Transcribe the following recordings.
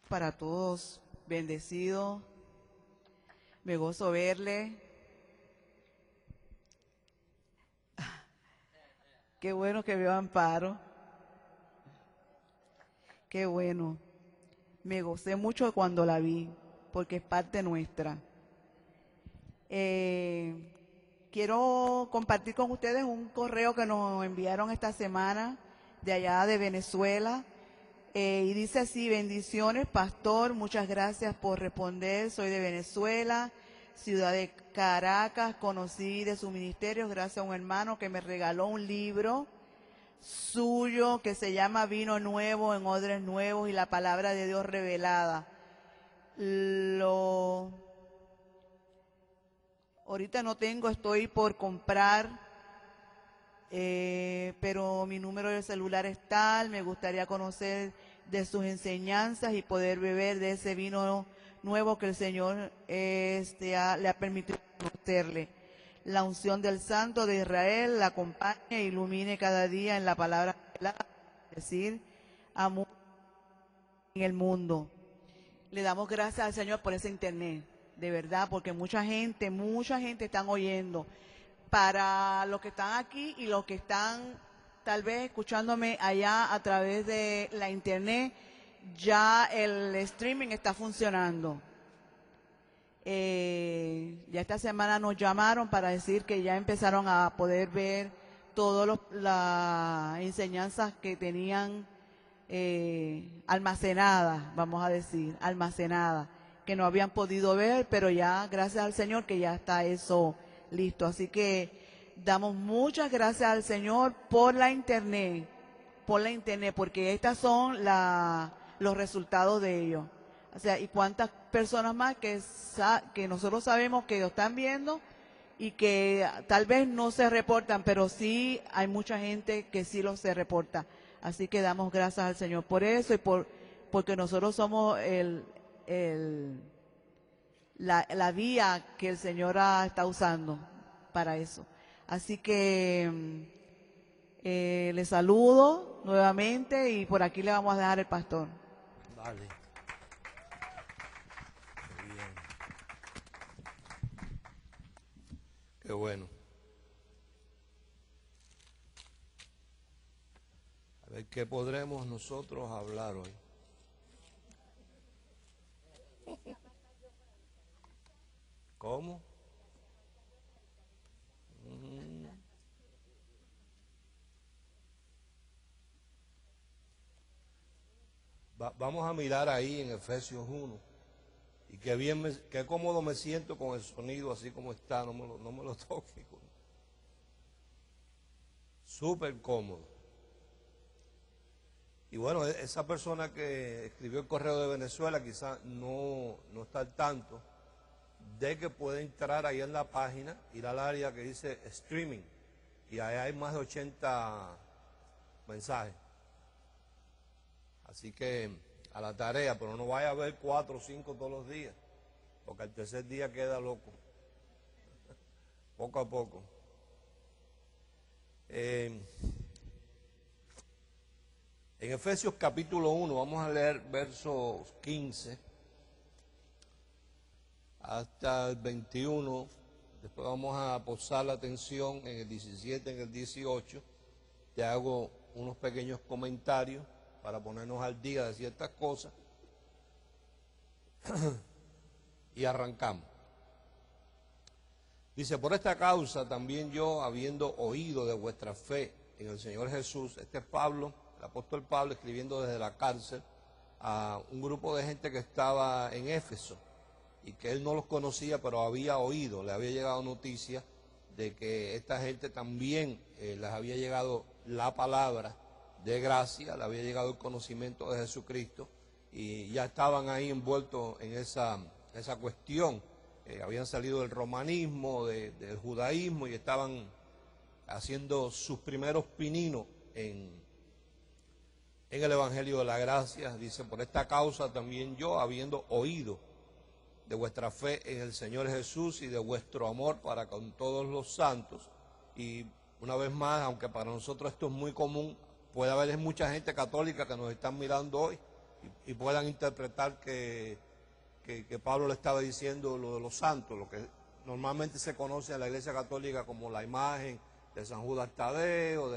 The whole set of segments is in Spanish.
para todos, bendecido. Me gozo verle. Qué bueno que veo a Amparo. Qué bueno. Me gocé mucho cuando la vi, porque es parte nuestra. Quiero compartir con ustedes un correo que nos enviaron esta semana de allá de Venezuela. Y dice así: bendiciones, pastor, muchas gracias por responder. Soy de Venezuela, ciudad de Caracas. Conocí de sus ministerios gracias a un hermano que me regaló un libro suyo que se llama Vino Nuevo en Odres Nuevos y la Palabra de Dios Revelada. Ahorita no tengo, estoy por comprar, pero mi número de celular es tal. Me gustaría conocer de sus enseñanzas y poder beber de ese vino nuevo que el Señor le ha permitido conocerle. La unción del Santo de Israel la acompañe e ilumine cada día en la palabra, es decir, amor en el mundo. Le damos gracias al Señor por ese internet, de verdad, porque mucha gente están oyendo. Para los que están aquí y los que están tal vez escuchándome allá a través de la internet, ya el streaming está funcionando. Ya esta semana nos llamaron para decir que ya empezaron a poder ver todas las enseñanzas que tenían almacenadas, vamos a decir, almacenadas, que no habían podido ver, pero ya, gracias al Señor, que ya está eso listo. Así que damos muchas gracias al Señor por la internet, porque estas son los resultados de ello. O sea, y cuántas personas más que nosotros sabemos que lo están viendo y que tal vez no se reportan, pero sí hay mucha gente que sí lo se reporta. Así que damos gracias al Señor por eso y porque nosotros somos la vía que el Señor está usando para eso. Así que le saludo nuevamente y por aquí le vamos a dejar el pastor. Vale. Qué bien. Qué bueno. A ver qué podremos nosotros hablar hoy. ¿Cómo? Vamos a mirar ahí en Efesios 1. Y qué bien, qué cómodo me siento con el sonido así como está, no me lo toque. Súper cómodo. Y bueno, esa persona que escribió el correo de Venezuela quizás no está al tanto de que puede entrar ahí en la página, ir al área que dice streaming, y ahí hay más de 80 mensajes. Así que a la tarea, pero no vaya a ver 4 o 5 todos los días, porque al tercer día queda loco. Poco a poco. En Efesios capítulo 1, vamos a leer versos 15 hasta el 21, después vamos a posar la atención en el 17, en el 18, te hago unos pequeños comentarios para ponernos al día de ciertas cosas y arrancamos. Dice: por esta causa también yo, habiendo oído de vuestra fe en el Señor Jesús. Este es Pablo, el apóstol Pablo, escribiendo desde la cárcel a un grupo de gente que estaba en Éfeso y que él no los conocía, pero había oído, le había llegado noticia de que esta gente también les había llegado la palabra de gracia, le había llegado el conocimiento de Jesucristo y ya estaban ahí envueltos en esa cuestión. Habían salido del romanismo, del judaísmo y estaban haciendo sus primeros pininos en el Evangelio de la Gracia. Dice: por esta causa también yo, habiendo oído de vuestra fe en el Señor Jesús y de vuestro amor para con todos los santos. Y una vez más, aunque para nosotros esto es muy común, puede haber mucha gente católica que nos están mirando hoy, y puedan interpretar que Pablo le estaba diciendo lo de los santos, lo que normalmente se conoce en la Iglesia Católica como la imagen de San Judas Tadeo,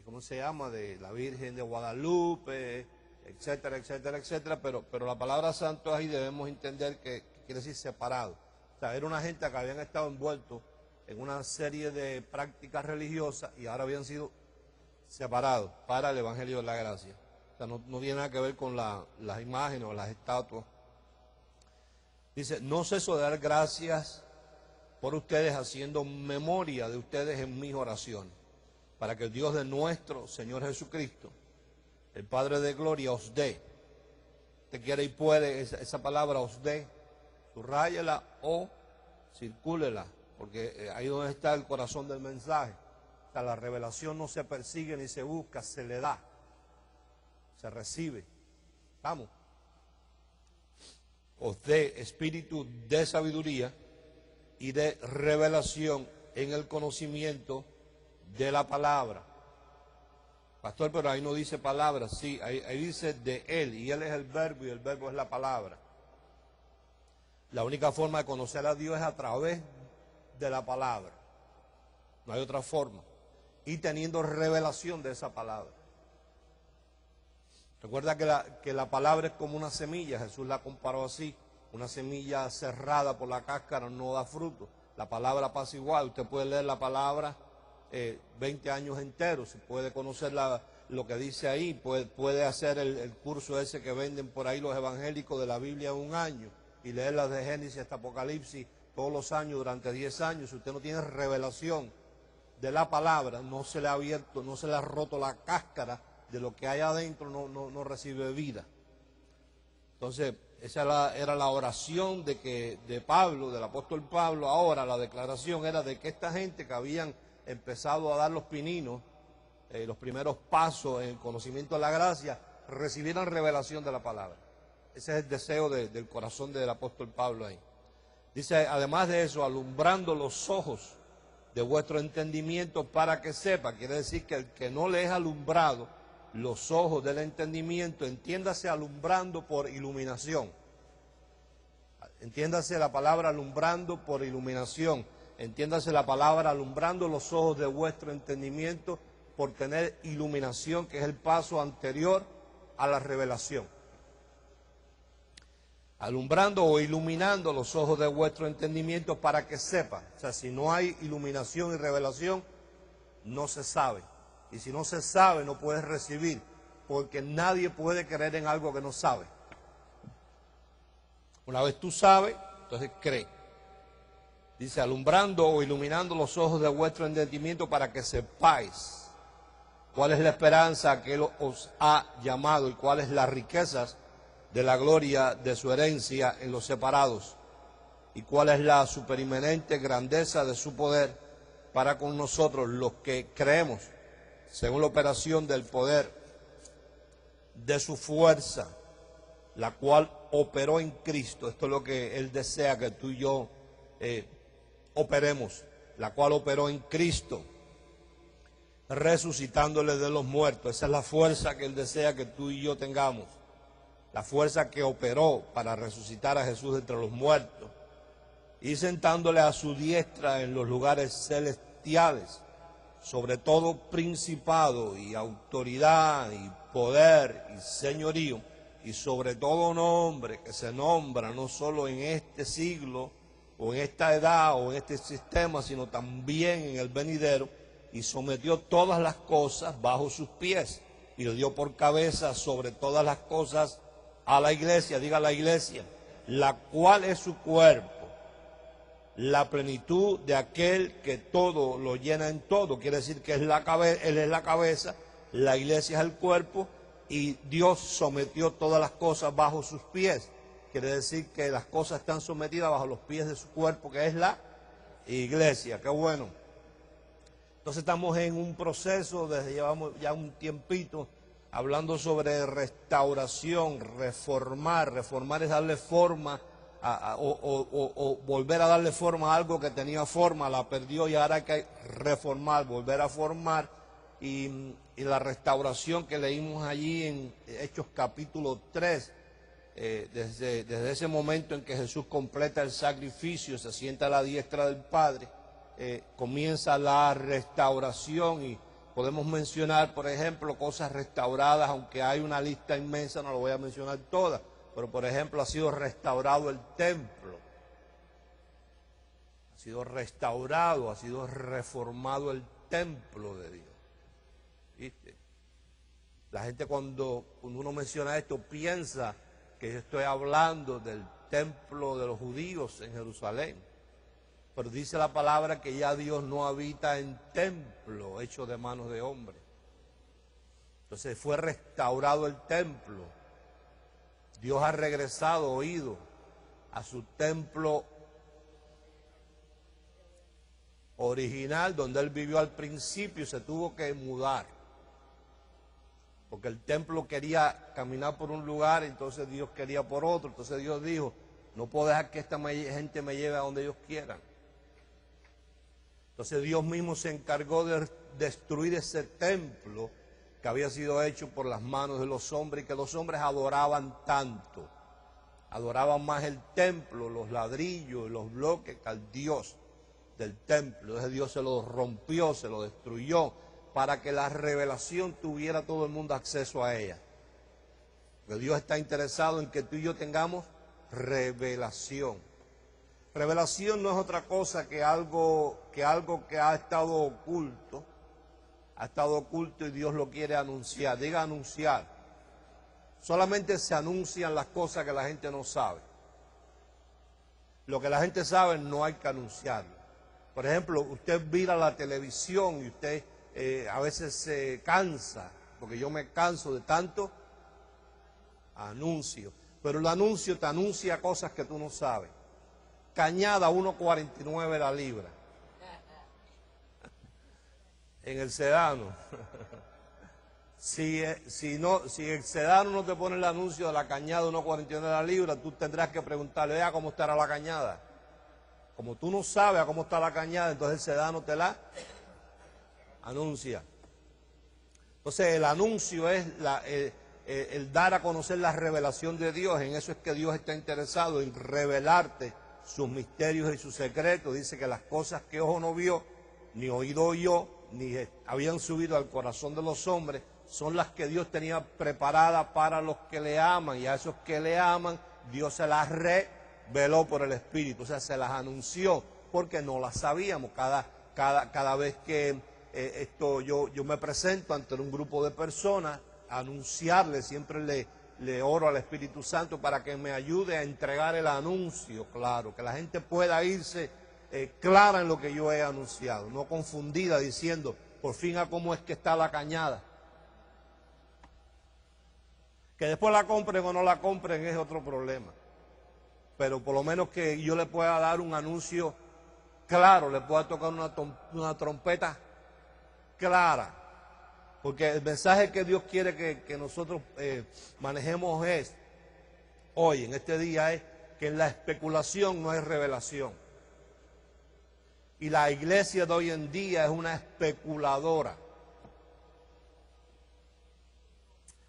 ¿cómo se llama?, de la Virgen de Guadalupe, etcétera, etcétera, etcétera, pero la palabra santo ahí debemos entender que quiere decir separado. O sea, era una gente que habían estado envueltos en una serie de prácticas religiosas y ahora habían sido separados para el Evangelio de la Gracia. O sea, no tiene nada que ver con las imágenes o las estatuas. Dice, no ceso de dar gracias por ustedes, haciendo memoria de ustedes en mis oraciones, para que el Dios de nuestro Señor Jesucristo, el Padre de gloria, os dé. Usted quiere y puede, esa palabra os dé, subrayela o circúlela, porque ahí donde está el corazón del mensaje. O sea, la revelación no se persigue ni se busca, se le da, se recibe. Vamos. Os dé espíritu de sabiduría y de revelación en el conocimiento de la palabra. Pastor, pero ahí no dice palabra, sí, ahí dice de Él, y Él es el verbo y el verbo es la palabra. La única forma de conocer a Dios es a través de la palabra, no hay otra forma, y teniendo revelación de esa palabra. Recuerda que la palabra es como una semilla, Jesús la comparó así, una semilla cerrada por la cáscara no da fruto, la palabra pasa igual, usted puede leer la palabra 20 años enteros, se puede conocer lo que dice ahí, puede hacer el curso ese que venden por ahí los evangélicos de la Biblia en un año y leerlas de Génesis hasta Apocalipsis todos los años durante 10 años. Si usted no tiene revelación de la palabra, no se le ha abierto, no se le ha roto la cáscara de lo que hay adentro, no recibe vida. Entonces, esa era la oración de Pablo, del apóstol Pablo. Ahora la declaración era de que esta gente que habían empezado a dar los pininos, los primeros pasos en el conocimiento de la gracia, recibieran revelación de la palabra. Ese es el deseo del corazón del apóstol Pablo ahí. Dice, además de eso, alumbrando los ojos de vuestro entendimiento para que sepa. Quiere decir que el que no le es alumbrado los ojos del entendimiento, entiéndase alumbrando por iluminación. Entiéndase la palabra alumbrando por iluminación. Entiéndase la palabra alumbrando los ojos de vuestro entendimiento por tener iluminación, que es el paso anterior a la revelación. Alumbrando o iluminando los ojos de vuestro entendimiento para que sepa. O sea, si no hay iluminación y revelación, no se sabe. Y si no se sabe, no puedes recibir, porque nadie puede creer en algo que no sabe. Una vez tú sabes, entonces cree. Dice, alumbrando o iluminando los ojos de vuestro entendimiento para que sepáis cuál es la esperanza que Él os ha llamado y cuáles las riquezas de la gloria de su herencia en los separados y cuál es la superinminente grandeza de su poder para con nosotros los que creemos, según la operación del poder de su fuerza, la cual operó en Cristo. Esto es lo que Él desea que tú y yo operemos, la cual operó en Cristo, resucitándole de los muertos. Esa es la fuerza que Él desea que tú y yo tengamos, la fuerza que operó para resucitar a Jesús de entre los muertos y sentándole a su diestra en los lugares celestiales, sobre todo principado y autoridad y poder y señorío, y sobre todo nombre que se nombra no solo en este siglo o en esta edad o en este sistema, sino también en el venidero, y sometió todas las cosas bajo sus pies y le dio por cabeza sobre todas las cosas a la iglesia, diga la iglesia, la cual es su cuerpo, la plenitud de aquel que todo lo llena en todo. Quiere decir que Él es la cabeza, la iglesia es el cuerpo, y Dios sometió todas las cosas bajo sus pies. Quiere decir que las cosas están sometidas bajo los pies de su cuerpo, que es la iglesia. Qué bueno. Entonces estamos en un proceso, desde llevamos ya un tiempito, hablando sobre restauración, reformar. Reformar es darle forma o volver a darle forma a algo que tenía forma, la perdió y ahora hay que reformar, volver a formar y la restauración que leímos allí en Hechos capítulo 3, desde ese momento en que Jesús completa el sacrificio, se sienta a la diestra del Padre, comienza la restauración y podemos mencionar, por ejemplo, cosas restauradas, aunque hay una lista inmensa, no lo voy a mencionar todas, pero por ejemplo ha sido restaurado el templo, ha sido restaurado, ha sido reformado el templo de Dios. ¿Viste? La gente cuando uno menciona esto piensa que yo estoy hablando del templo de los judíos en Jerusalén. Pero dice la palabra que ya Dios no habita en templo hecho de manos de hombre. Entonces fue restaurado el templo. Dios ha regresado, oído, a su templo original, donde Él vivió al principio y se tuvo que mudar. Porque el templo quería caminar por un lugar, entonces Dios quería por otro. Entonces Dios dijo, no puedo dejar que esta gente me lleve a donde ellos quieran. Entonces Dios mismo se encargó de destruir ese templo que había sido hecho por las manos de los hombres y que los hombres adoraban tanto. Adoraban más el templo, los ladrillos, los bloques, que al Dios del templo. Entonces Dios se lo rompió, se lo destruyó, para que la revelación tuviera todo el mundo acceso a ella. Porque Dios está interesado en que tú y yo tengamos revelación. Revelación no es otra cosa que algo que ha estado oculto. Ha estado oculto y Dios lo quiere anunciar. Diga anunciar. Solamente se anuncian las cosas que la gente no sabe. Lo que la gente sabe no hay que anunciarlo. Por ejemplo, usted mira la televisión y usted a veces se cansa, porque yo me canso de tanto anuncio. Pero el anuncio te anuncia cosas que tú no sabes. Cañada 1.49 la libra. En el sedano. Si el sedano no te pone el anuncio de la cañada 1.49 la libra, tú tendrás que preguntarle, vea cómo estará la cañada. Como tú no sabes a cómo está la cañada, entonces el sedano te la anuncia. Entonces el anuncio es el dar a conocer la revelación de Dios. En eso es que Dios está interesado, en revelarte sus misterios y sus secretos. Dice que las cosas que ojo no vio, ni oído oyó, ni habían subido al corazón de los hombres, son las que Dios tenía preparadas para los que le aman. Y a esos que le aman, Dios se las reveló por el Espíritu. O sea, se las anunció porque no las sabíamos. Cada vez que yo me presento ante un grupo de personas, a anunciarle, siempre le oro al Espíritu Santo para que me ayude a entregar el anuncio claro, que la gente pueda irse clara en lo que yo he anunciado, no confundida diciendo, por fin a cómo es que está la cañada. Que después la compren o no la compren es otro problema, pero por lo menos que yo le pueda dar un anuncio claro, le pueda tocar una trompeta clara, porque el mensaje que Dios quiere que nosotros manejemos es, hoy, en este día, es que en la especulación no hay revelación. Y la iglesia de hoy en día es una especuladora.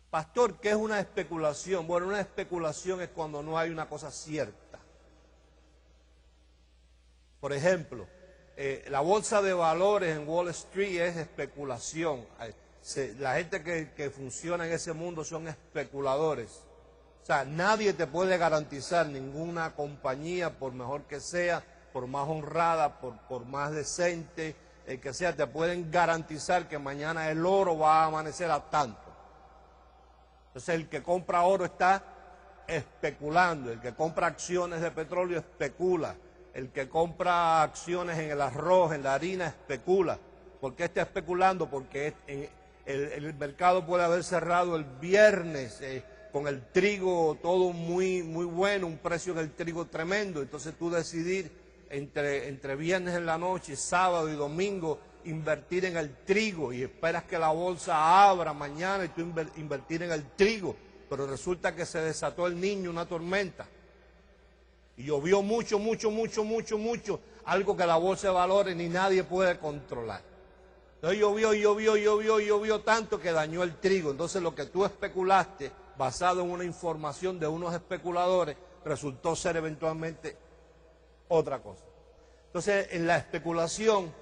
Pastor, ¿qué es una especulación? Bueno, una especulación es cuando no hay una cosa cierta. Por ejemplo, la bolsa de valores en Wall Street es especulación. La gente que funciona en ese mundo son especuladores. O sea, nadie te puede garantizar, ninguna compañía, por mejor que sea, por más honrada, por más decente que sea, te pueden garantizar que mañana el oro va a amanecer a tanto. Entonces el que compra oro está especulando, el que compra acciones de petróleo especula, el que compra acciones en el arroz, en la harina, especula. ¿Por qué está especulando? Porque el mercado puede haber cerrado el viernes con el trigo todo muy bueno, un precio del trigo tremendo. Entonces tú decidir entre viernes en la noche, sábado y domingo, invertir en el trigo y esperas que la bolsa abra mañana y tú invertir en el trigo. Pero resulta que se desató el niño, una tormenta. Y llovió mucho, algo que la bolsa de valores ni nadie puede controlar. Entonces llovió tanto que dañó el trigo. Entonces lo que tú especulaste, basado en una información de unos especuladores, resultó ser eventualmente otra cosa. Entonces en la especulación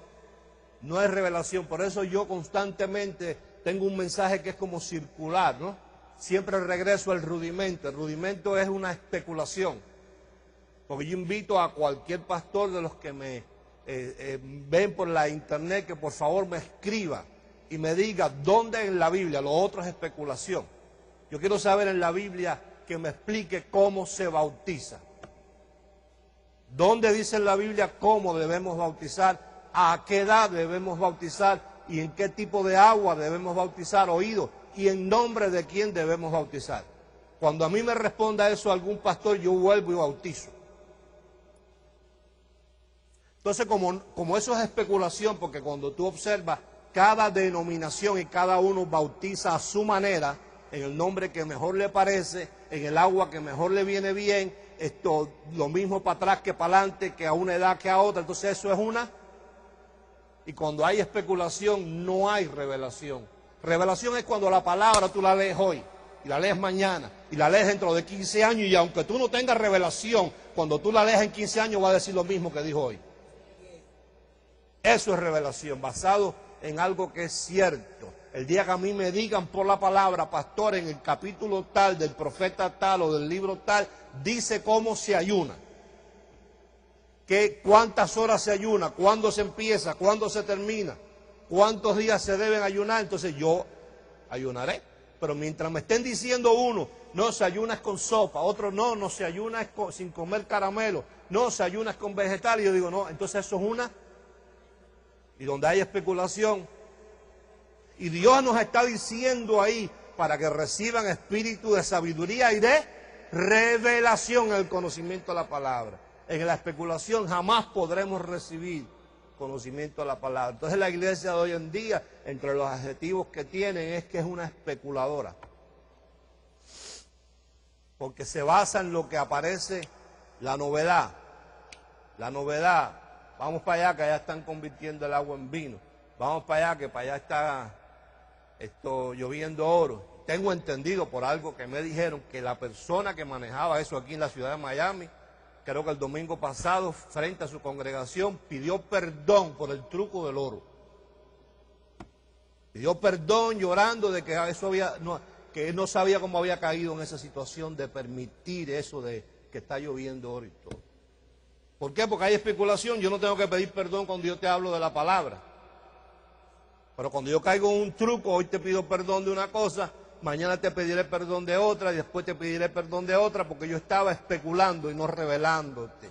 no hay revelación. Por eso yo constantemente tengo un mensaje que es como circular, ¿no? Siempre regreso al rudimento. El rudimento es una especulación. Porque yo invito a cualquier pastor de los que me ven por la internet que por favor me escriba y me diga dónde en la Biblia, lo otro es especulación. Yo quiero saber en la Biblia que me explique cómo se bautiza. ¿Dónde dice en la Biblia cómo debemos bautizar? ¿A qué edad debemos bautizar? ¿Y en qué tipo de agua debemos bautizar? Oído. ¿Y en nombre de quién debemos bautizar? Cuando a mí me responda eso algún pastor, yo vuelvo y bautizo. Entonces, como eso es especulación, porque cuando tú observas, cada denominación y cada uno bautiza a su manera, en el nombre que mejor le parece, en el agua que mejor le viene bien, esto lo mismo para atrás que para adelante, que a una edad que a otra. Entonces eso es una. Y cuando hay especulación no hay revelación. Revelación es cuando la palabra tú la lees hoy, y la lees mañana, y la lees dentro de 15 años, y aunque tú no tengas revelación, cuando tú la lees en 15 años va a decir lo mismo que dijo hoy. Eso es revelación, basado en algo que es cierto. El día que a mí me digan por la palabra, pastor, en el capítulo tal, del profeta tal o del libro tal, dice cómo se ayuna, cuántas horas se ayuna, cuándo se empieza, cuándo se termina, cuántos días se deben ayunar, entonces yo ayunaré. Pero mientras me estén diciendo uno, no se ayuna con sopa, otro no se ayuna sin comer caramelo, no se ayuna con vegetales, yo digo, no, entonces eso es una. Y donde hay especulación, y Dios nos está diciendo ahí para que reciban espíritu de sabiduría y de revelación en el conocimiento de la palabra. En la especulación jamás podremos recibir conocimiento de la palabra. Entonces la iglesia de hoy en día, entre los adjetivos que tienen, es que es una especuladora. Porque se basa en lo que aparece, la novedad. La novedad. Vamos para allá, que allá están convirtiendo el agua en vino. Vamos para allá, que para allá está lloviendo oro. Tengo entendido por algo que me dijeron que la persona que manejaba eso aquí en la ciudad de Miami, creo que el domingo pasado, frente a su congregación, pidió perdón por el truco del oro. Pidió perdón llorando de que eso que él no sabía cómo había caído en esa situación de permitir eso de que está lloviendo oro y todo. ¿Por qué? Porque hay especulación. Yo no tengo que pedir perdón cuando yo te hablo de la palabra. Pero cuando yo caigo en un truco, hoy te pido perdón de una cosa, mañana te pediré perdón de otra y después te pediré perdón de otra, porque yo estaba especulando y no revelándote.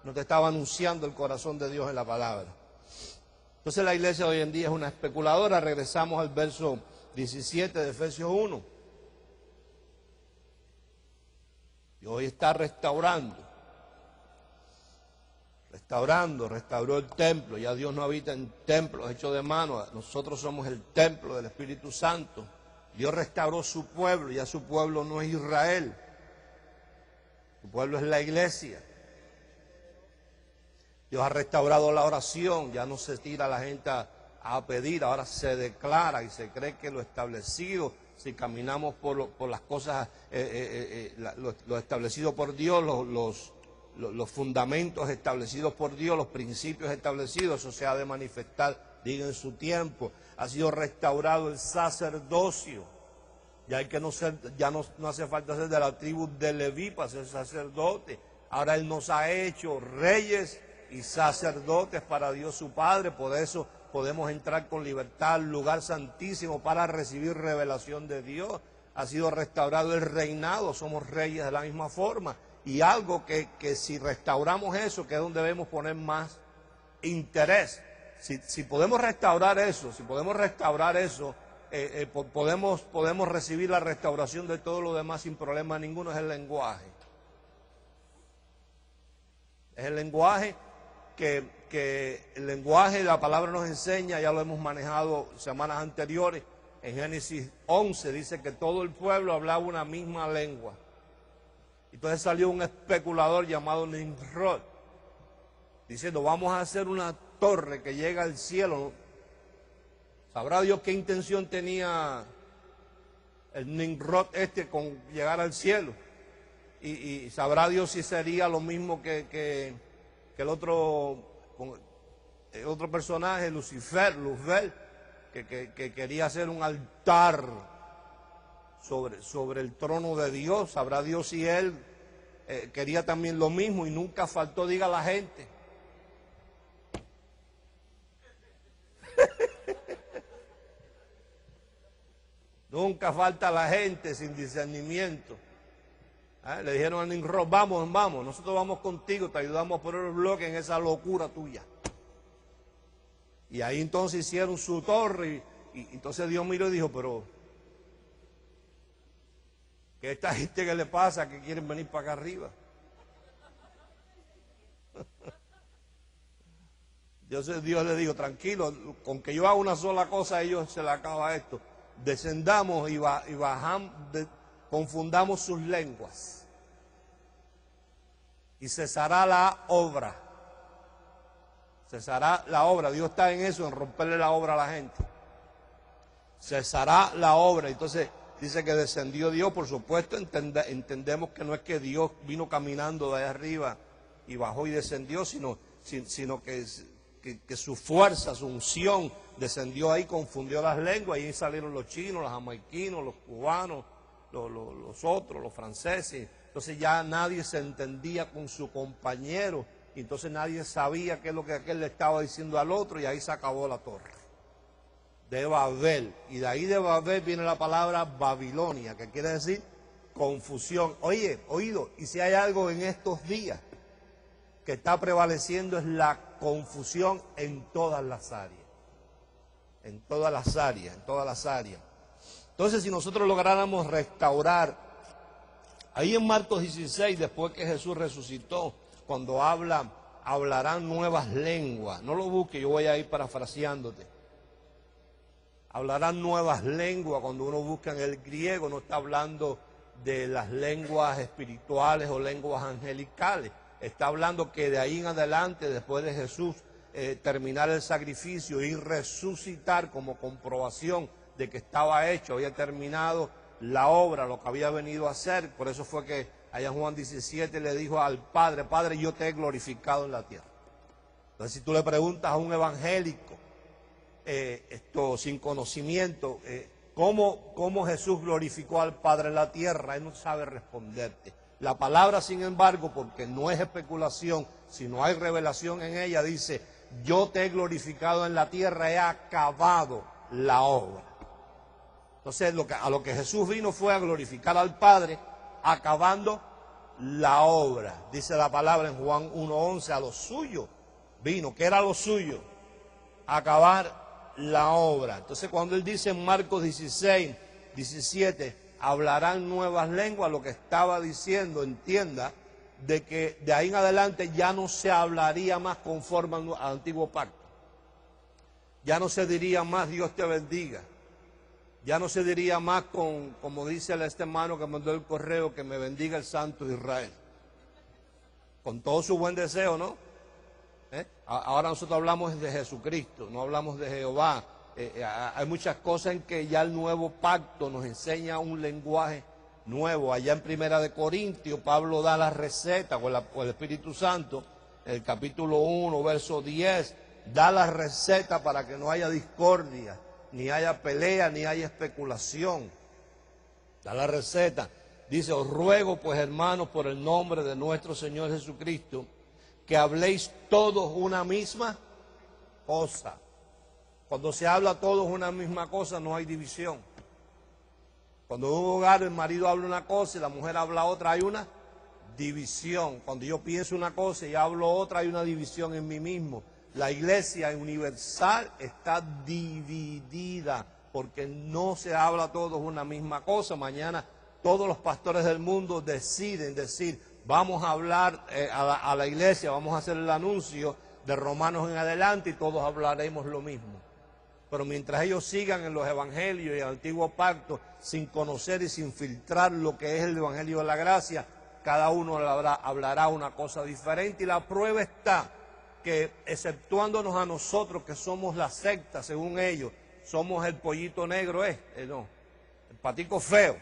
No te estaba anunciando el corazón de Dios en la palabra. Entonces la iglesia hoy en día es una especuladora. Regresamos al verso 17 de Efesios 1. Y hoy está restaurando. Restauró el templo. Ya Dios no habita en templos hechos de mano. Nosotros somos el templo del Espíritu Santo. Dios restauró su pueblo. Ya su pueblo no es Israel. Su pueblo es la iglesia. Dios ha restaurado la oración. Ya no se tira la gente a pedir. Ahora se declara y se cree que lo establecido, si caminamos por las cosas, lo establecido por Dios, los fundamentos establecidos por Dios, los principios establecidos, eso se ha de manifestar, diga en su tiempo. Ha sido restaurado el sacerdocio. Ya no hace falta ser de la tribu de Leví para ser sacerdote. Ahora Él nos ha hecho reyes y sacerdotes para Dios su Padre. Por eso podemos entrar con libertad al lugar santísimo para recibir revelación de Dios. Ha sido restaurado el reinado, somos reyes de la misma forma. Y algo que si restauramos eso, que es donde debemos poner más interés. Si podemos restaurar eso, podemos recibir la restauración de todo lo demás sin problema ninguno. Es el lenguaje. Es el lenguaje el lenguaje, la palabra nos enseña, ya lo hemos manejado semanas anteriores. En Génesis 11 dice que todo el pueblo hablaba una misma lengua. Entonces salió un especulador llamado Nimrod, diciendo, vamos a hacer una torre que llega al cielo Sabrá Dios qué intención tenía el Nimrod con llegar al cielo. Y sabrá Dios si sería lo mismo que el otro personaje, Lucifer, Luzbel, que quería hacer un altar sobre el trono de Dios. Sabrá Dios si él quería también lo mismo, y nunca faltó, diga la gente. Nunca falta la gente sin discernimiento. Le dijeron a Nimrod, vamos, nosotros vamos contigo, te ayudamos a poner el bloque en esa locura tuya. Y ahí entonces hicieron su torre, y entonces Dios miró y dijo, pero ¿qué esta gente que le pasa que quieren venir para acá arriba? Dios le dijo, tranquilo, con que yo haga una sola cosa a ellos se le acaba esto. Descendamos y bajamos, confundamos sus lenguas y cesará la obra. Cesará la obra. Dios está en eso, en romperle la obra a la gente. Cesará la obra. Entonces dice que descendió Dios. Por supuesto entendemos que no es que Dios vino caminando de ahí arriba y bajó y descendió, sino que su fuerza, su unción descendió ahí, confundió las lenguas, y ahí salieron los chinos, los jamaiquinos, los cubanos, los otros, los franceses. Entonces ya nadie se entendía con su compañero, y entonces nadie sabía qué es lo que aquel le estaba diciendo al otro, y ahí se acabó la torre de Babel. Y de ahí de Babel viene la palabra Babilonia, que quiere decir confusión. Oído, y si hay algo en estos días que está prevaleciendo, es la confusión en todas las áreas. En todas las áreas. Entonces, si nosotros lográramos restaurar, ahí en Marcos 16, después que Jesús resucitó, cuando hablarán nuevas lenguas. No lo busques, yo voy a ir parafraseándote. Hablarán nuevas lenguas. Cuando uno busca en el griego, no está hablando de las lenguas espirituales o lenguas angelicales. Está hablando que de ahí en adelante, después de Jesús terminar el sacrificio y resucitar como comprobación de que estaba hecho, había terminado la obra, lo que había venido a hacer. Por eso fue que allá en Juan 17 le dijo al Padre, Padre, yo te he glorificado en la tierra. Entonces, si tú le preguntas a un evangélico, sin conocimiento, ¿cómo Jesús glorificó al Padre en la tierra? Él no sabe responderte. La palabra, sin embargo, porque no es especulación, sino hay revelación en ella, dice, yo te he glorificado en la tierra, he acabado la obra. Entonces, a lo que Jesús vino fue a glorificar al Padre, acabando la obra. Dice la palabra en Juan 1:11, a lo suyo vino. ¿Qué era lo suyo? Acabar la obra. Entonces, cuando él dice en Marcos 16, 17, hablarán nuevas lenguas, lo que estaba diciendo, entienda, de que de ahí en adelante ya no se hablaría más conforme al antiguo pacto. Ya no se diría más Dios te bendiga. Ya no se diría más como dice este hermano que mandó el correo, que me bendiga el Santo de Israel. Con todo su buen deseo, ¿no? Ahora nosotros hablamos de Jesucristo, no hablamos de Jehová. Hay muchas cosas en que ya el nuevo pacto nos enseña un lenguaje nuevo. Allá en Primera de Corintios, Pablo da la receta, o el Espíritu Santo, en el capítulo 1, verso 10, da la receta para que no haya discordia, ni haya pelea, ni haya especulación. Da la receta. Dice, os ruego pues, hermanos, por el nombre de nuestro Señor Jesucristo, que habléis todos una misma cosa. Cuando se habla todos una misma cosa, no hay división. Cuando en un hogar el marido habla una cosa y la mujer habla otra, hay una división. Cuando yo pienso una cosa y hablo otra, hay una división en mí mismo. La iglesia universal está dividida porque no se habla todos una misma cosa. Mañana todos los pastores del mundo deciden decir, vamos a hablar a la iglesia, vamos a hacer el anuncio de Romanos en adelante y todos hablaremos lo mismo. Pero mientras ellos sigan en los evangelios y el antiguo pacto, sin conocer y sin filtrar lo que es el evangelio de la gracia, cada uno hablará una cosa diferente. Y la prueba está que, exceptuándonos a nosotros, que somos la secta, según ellos, somos el pollito negro, no, el patico feo.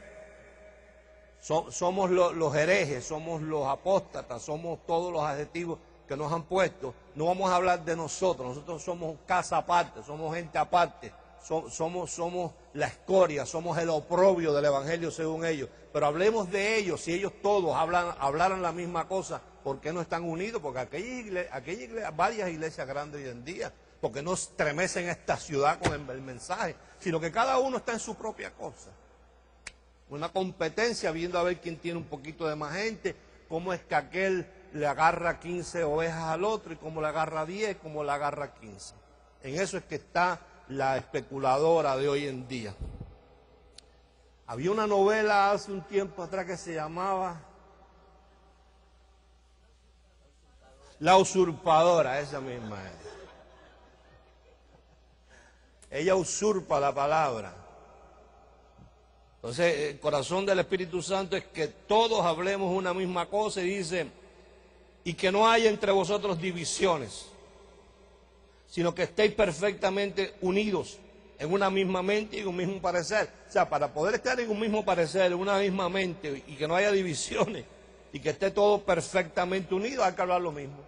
Somos los herejes, somos los apóstatas, somos todos los adjetivos que nos han puesto. No vamos a hablar de nosotros somos casa aparte, somos gente aparte, somos la escoria, somos el oprobio del Evangelio según ellos. Pero hablemos de ellos, si ellos todos hablaran la misma cosa, ¿por qué no están unidos? Porque aquella iglesia, varias iglesias grandes hoy en día, porque no estremecen esta ciudad con el mensaje, sino que cada uno está en su propia cosa. Una competencia viendo a ver quién tiene un poquito de más gente, cómo es que aquel le agarra 15 ovejas al otro y cómo le agarra 10, cómo le agarra 15. En eso es que está la especuladora de hoy en día. Había una novela hace un tiempo atrás que se llamaba La Usurpadora, esa misma es. Ella usurpa la palabra. Entonces, el corazón del Espíritu Santo es que todos hablemos una misma cosa y dice, y que no haya entre vosotros divisiones, sino que estéis perfectamente unidos en una misma mente y en un mismo parecer. O sea, para poder estar en un mismo parecer, en una misma mente y que no haya divisiones y que esté todo perfectamente unido, hay que hablar lo mismo.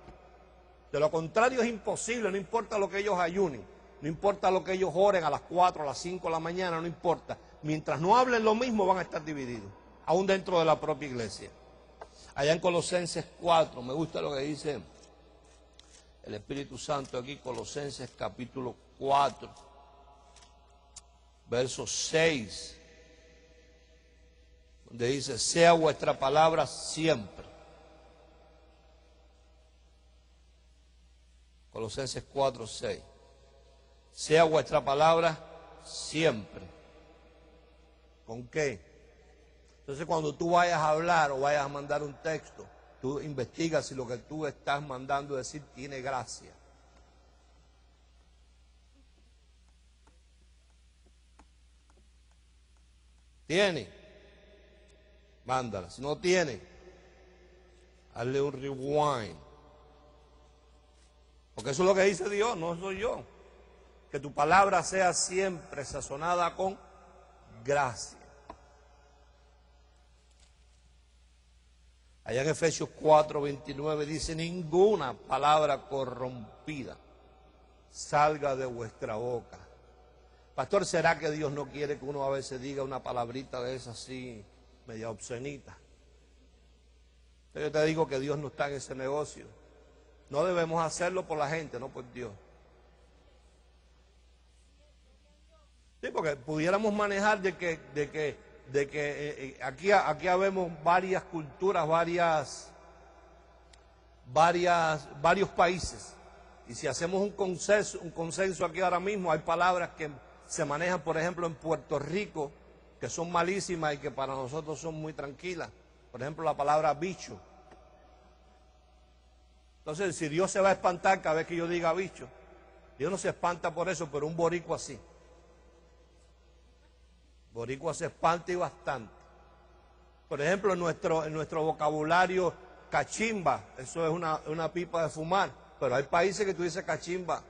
De lo contrario es imposible, no importa lo que ellos ayunen, no importa lo que ellos oren a las 4, a las 5 de la mañana, no importa. Mientras no hablen lo mismo van a estar divididos, aún dentro de la propia iglesia. Allá en Colosenses 4, me gusta lo que dice el Espíritu Santo aquí, Colosenses capítulo 4, verso 6, donde dice, sea vuestra palabra siempre. Colosenses 4, 6. Sea vuestra palabra siempre. ¿Con qué? Entonces cuando tú vayas a hablar o vayas a mandar un texto, tú investigas si lo que tú estás mandando decir tiene gracia. ¿Tiene? Mándala. Si no tiene, hazle un rewind. Porque eso es lo que dice Dios, no soy yo. Que tu palabra sea siempre sazonada con gracia. Allá en Efesios 4, 29 dice, ninguna palabra corrompida salga de vuestra boca. Pastor, ¿será que Dios no quiere que uno a veces diga una palabrita de esa así, media obscenita? Yo te digo que Dios no está en ese negocio. No debemos hacerlo por la gente, no por Dios. Sí, porque pudiéramos manejar de que aquí habemos varias culturas, varios países. Y si hacemos un consenso aquí ahora mismo, hay palabras que se manejan, por ejemplo, en Puerto Rico, que son malísimas y que para nosotros son muy tranquilas. Por ejemplo, la palabra bicho. Entonces, si Dios se va a espantar cada vez que yo diga bicho, Dios no se espanta por eso, pero un boricua sí. Boricua se espanta y bastante. Por ejemplo, en nuestro vocabulario, cachimba, eso es una pipa de fumar, pero hay países que tú dices cachimba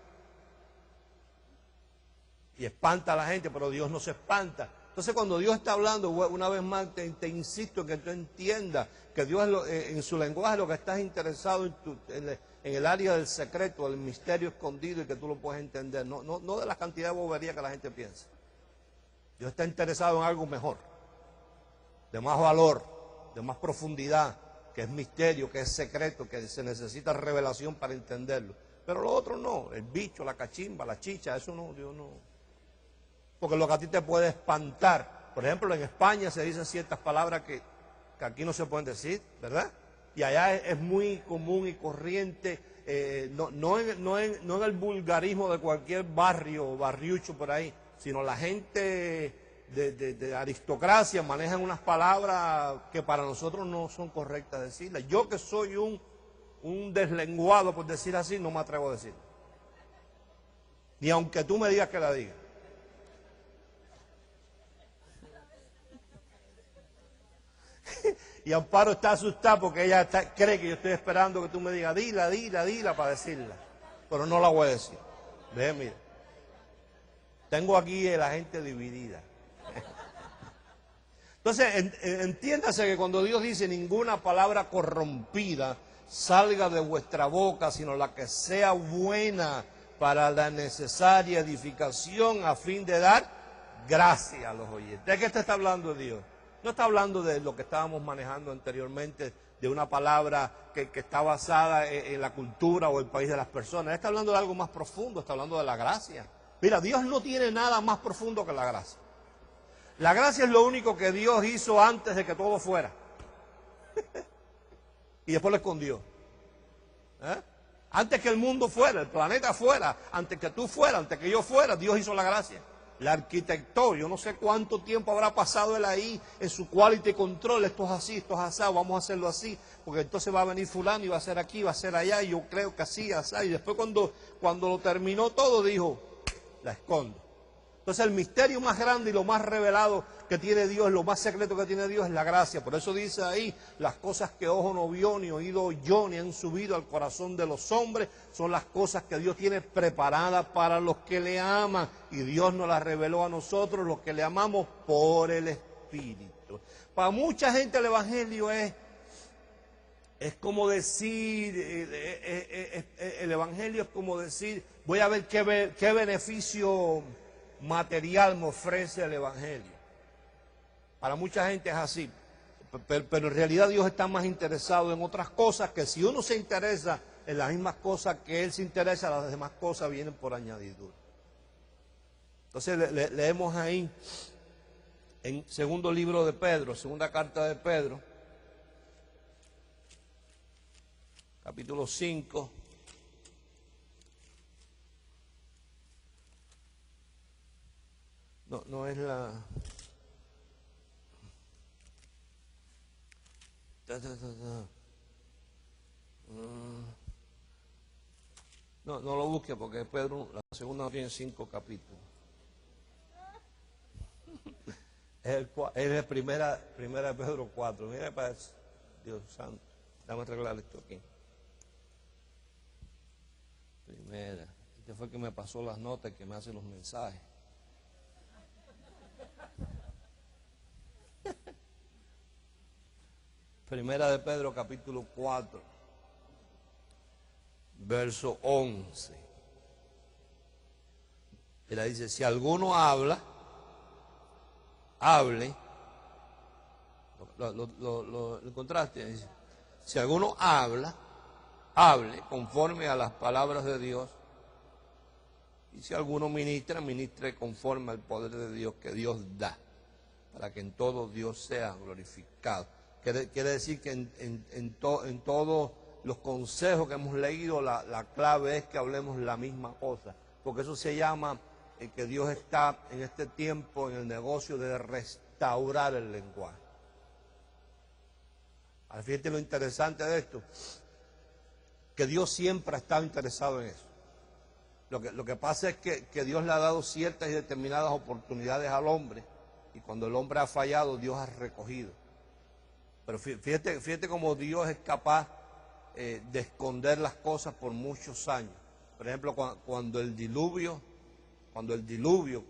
y espanta a la gente, pero Dios no se espanta. Entonces, cuando Dios está hablando, una vez más te insisto en que tú entiendas que Dios en su lenguaje lo que estás interesado en el área del secreto, del misterio escondido y que tú lo puedes entender, no de la cantidad de bobería que la gente piensa. Dios está interesado en algo mejor, de más valor, de más profundidad, que es misterio, que es secreto, que se necesita revelación para entenderlo. Pero lo otro no, el bicho, la cachimba, la chicha, eso no, Dios no. Porque lo que a ti te puede espantar, por ejemplo, en España se dicen ciertas palabras que aquí no se pueden decir, ¿verdad? Y allá es muy común y corriente, no en el vulgarismo de cualquier barrio o barriucho por ahí, sino la gente de aristocracia manejan unas palabras que para nosotros no son correctas decirlas. Yo que soy un deslenguado, por decir así, no me atrevo a decirlo. Ni aunque tú me digas que la diga. Y Amparo está asustada porque ella cree que yo estoy esperando que tú me digas, dila para decirla. Pero no la voy a decir. Ve, mira. Tengo aquí la gente dividida. Entonces, entiéndase que cuando Dios dice ninguna palabra corrompida salga de vuestra boca, sino la que sea buena para la necesaria edificación a fin de dar gracia a los oyentes. ¿De qué está hablando Dios? No está hablando de lo que estábamos manejando anteriormente, de una palabra que está basada en la cultura o el país de las personas. Está hablando de algo más profundo, está hablando de la gracia. Mira, Dios no tiene nada más profundo que la gracia. La gracia es lo único que Dios hizo antes de que todo fuera. Y después lo escondió. Antes que el mundo fuera, el planeta fuera, antes que tú fueras, antes que yo fuera, Dios hizo la gracia. La arquitectó, yo no sé cuánto tiempo habrá pasado él ahí en su quality control, esto es así, esto es así, vamos a hacerlo así, porque entonces va a venir fulano y va a ser aquí, va a ser allá, y yo creo que así, así. Y después cuando lo terminó todo dijo, la escondo. Entonces el misterio más grande y lo más revelado que tiene Dios, lo más secreto que tiene Dios es la gracia. Por eso dice ahí, las cosas que ojo no vio, ni oído oyó, ni han subido al corazón de los hombres, son las cosas que Dios tiene preparadas para los que le aman. Y Dios nos las reveló a nosotros, los que le amamos, por el Espíritu. Para mucha gente el Evangelio es como decir, el Evangelio es como decir, voy a ver qué beneficio material me ofrece el Evangelio. Para mucha gente es así, pero en realidad Dios está más interesado en otras cosas, que si uno se interesa en las mismas cosas que Él se interesa, las demás cosas vienen por añadidura. Entonces leemos ahí en segundo libro de Pedro, segunda carta de Pedro, capítulo 5. No es la... No lo busque porque Pedro, la segunda no tiene 5 capítulos. Es primera de Pedro 4. Mira para eso. Dios santo. Déjame arreglar esto aquí. Primera. Este fue el que me pasó las notas y que me hace los mensajes. Primera de Pedro capítulo 4, verso 11. Y le dice, si alguno habla, hable. ¿Lo encontraste? Dice, si alguno habla, hable conforme a las palabras de Dios. Y si alguno ministra, ministre conforme al poder de Dios que Dios da, para que en todo Dios sea glorificado. Quiere decir que en todos los consejos que hemos leído, la clave es que hablemos la misma cosa. Porque eso se llama que Dios está en este tiempo en el negocio de restaurar el lenguaje. Fíjate lo interesante de esto, que Dios siempre ha estado interesado en eso. Lo que pasa es que Dios le ha dado ciertas y determinadas oportunidades al hombre, y cuando el hombre ha fallado, Dios ha recogido. Pero fíjate cómo Dios es capaz de esconder las cosas por muchos años. Por ejemplo, cuando el diluvio,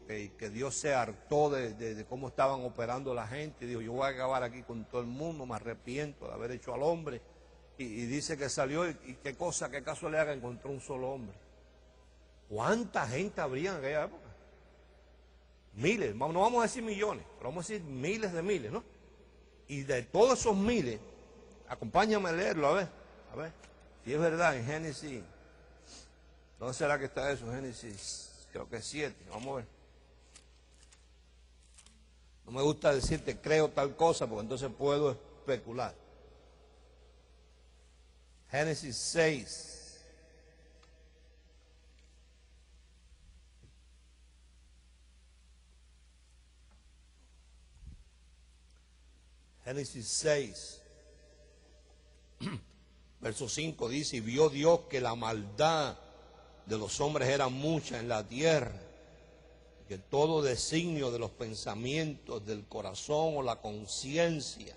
que Dios se hartó de cómo estaban operando la gente, dijo, yo voy a acabar aquí con todo el mundo, me arrepiento de haber hecho al hombre. Y dice que salió y qué casualidad que encontró un solo hombre. ¿Cuánta gente habría en aquella época? Miles, no vamos a decir millones, pero vamos a decir miles de miles, ¿no? Y de todos esos miles, acompáñame a leerlo, a ver, si es verdad, en Génesis, ¿dónde será que está eso? Génesis, creo que es 7, vamos a ver. No me gusta decirte creo tal cosa, porque entonces puedo especular. Génesis 6. Génesis 6, verso 5 dice, y vio Dios que la maldad de los hombres era mucha en la tierra, que todo designio de los pensamientos del corazón o la conciencia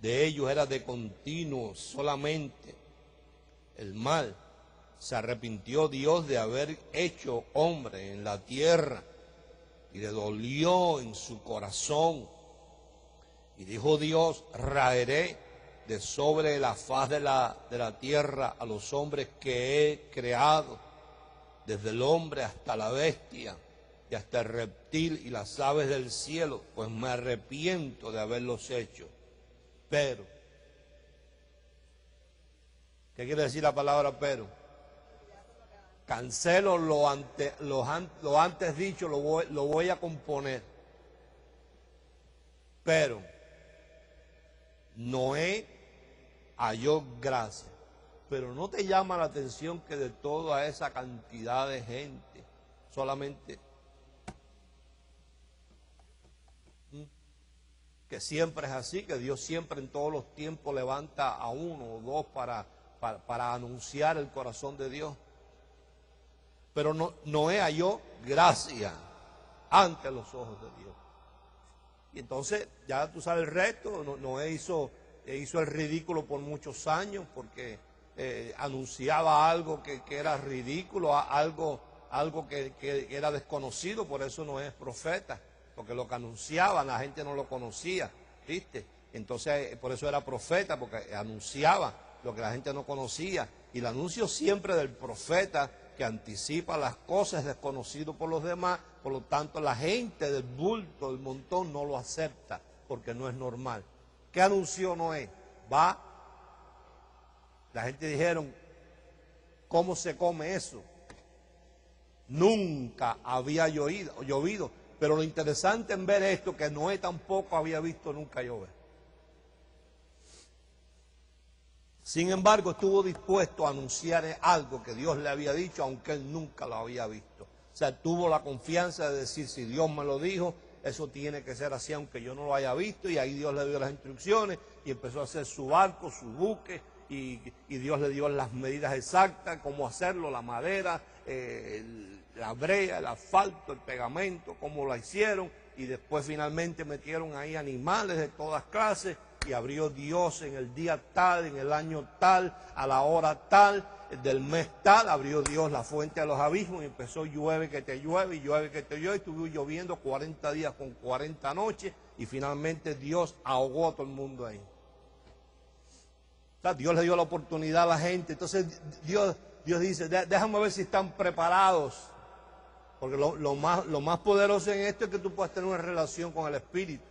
de ellos era de continuo solamente el mal. Se arrepintió Dios de haber hecho hombre en la tierra y le dolió en su corazón. Y dijo Dios, raeré de sobre la faz de la tierra a los hombres que he creado, desde el hombre hasta la bestia, y hasta el reptil y las aves del cielo, pues me arrepiento de haberlos hecho. Pero, ¿qué quiere decir la palabra pero? Cancelo lo antes dicho, lo voy a componer. Pero Noé halló gracia. Pero no te llama la atención que de toda esa cantidad de gente, solamente que siempre es así, que Dios siempre en todos los tiempos levanta a uno o dos para anunciar el corazón de Dios. Pero Noé halló gracia ante los ojos de Dios. Y entonces, ya tú sabes el resto. Noé hizo el ridículo por muchos años porque anunciaba algo que era ridículo, algo que era desconocido. Por eso Noé es profeta, porque lo que anunciaba la gente no lo conocía, ¿viste? Entonces, por eso era profeta, porque anunciaba lo que la gente no conocía. Y el anuncio siempre del profeta, que anticipa las cosas, desconocido por los demás. Por lo tanto, la gente del bulto, del montón, no lo acepta, porque no es normal. ¿Qué anunció Noé? La gente dijeron, ¿cómo se come eso? Nunca había llovido. Pero lo interesante en ver esto, que Noé tampoco había visto nunca llover. Sin embargo, estuvo dispuesto a anunciar algo que Dios le había dicho, aunque él nunca lo había visto. O sea, tuvo la confianza de decir, si Dios me lo dijo, eso tiene que ser así, aunque yo no lo haya visto. Y ahí Dios le dio las instrucciones y empezó a hacer su barco, su buque, y Dios le dio las medidas exactas, cómo hacerlo, la madera, la brea, el asfalto, el pegamento, cómo lo hicieron. Y después finalmente metieron ahí animales de todas clases. Y abrió Dios en el día tal, en el año tal, a la hora tal, del mes tal, abrió Dios la fuente de los abismos y empezó llueve que te llueve y llueve que te llueve. Y estuvo lloviendo 40 días con 40 noches y finalmente Dios ahogó a todo el mundo ahí. O sea, Dios le dio la oportunidad a la gente. Entonces Dios dice, déjame ver si están preparados. Porque lo más poderoso en esto es que tú puedas tener una relación con el Espíritu.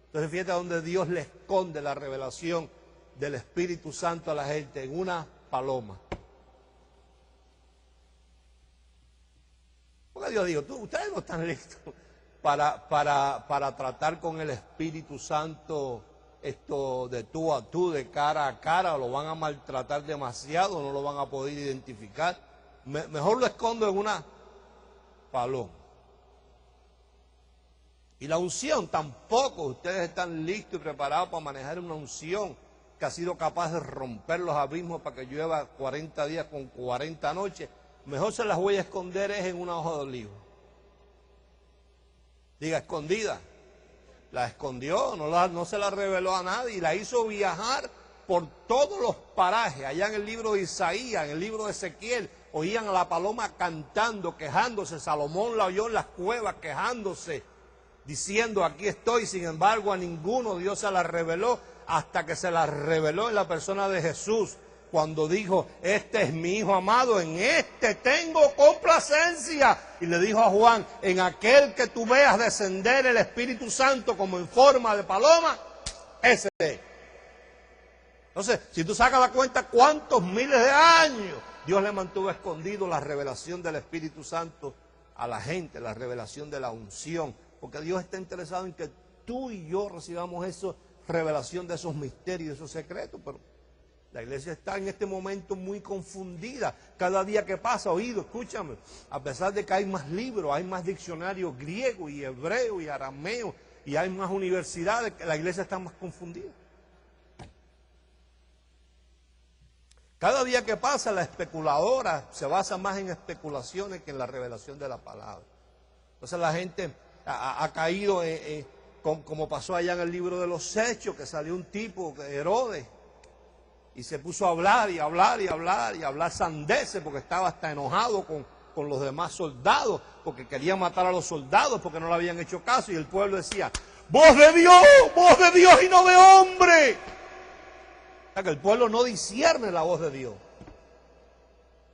Entonces fíjate donde Dios le esconde la revelación del Espíritu Santo a la gente, en una paloma. Porque Dios dijo, ustedes no están listos para tratar con el Espíritu Santo esto de tú a tú, de cara a cara, o lo van a maltratar demasiado, no lo van a poder identificar. Mejor lo escondo en una paloma. Y la unción tampoco, ustedes están listos y preparados para manejar una unción que ha sido capaz de romper los abismos para que llueva 40 días con 40 noches. Mejor se las voy a esconder es en una hoja de olivo. Diga, escondida. La escondió, no se la reveló a nadie y la hizo viajar por todos los parajes. Allá en el libro de Isaías, en el libro de Ezequiel, oían a la paloma cantando, quejándose. Salomón la oyó en las cuevas quejándose, diciendo, aquí estoy. Sin embargo, a ninguno Dios se la reveló hasta que se la reveló en la persona de Jesús, cuando dijo, este es mi Hijo amado, en este tengo complacencia. Y le dijo a Juan, en aquel que tú veas descender el Espíritu Santo como en forma de paloma, ese es. Entonces, si tú sacas la cuenta, ¿cuántos miles de años Dios le mantuvo escondido la revelación del Espíritu Santo a la gente, la revelación de la unción? Porque Dios está interesado en que tú y yo recibamos esa revelación de esos misterios, de esos secretos. Pero la iglesia está en este momento muy confundida. Cada día que pasa, oído, escúchame, a pesar de que hay más libros, hay más diccionarios griego y hebreo y arameo, y hay más universidades, la iglesia está más confundida. Cada día que pasa, la especuladora se basa más en especulaciones que en la revelación de la palabra. Entonces la gente ha caído, como pasó allá en el libro de los Hechos, que salió un tipo, Herodes, y se puso a hablar y hablar sandeces, porque estaba hasta enojado con los demás soldados, porque querían matar a los soldados, porque no le habían hecho caso, y el pueblo decía, voz de Dios y no de hombre. O sea que el pueblo no discierne la voz de Dios.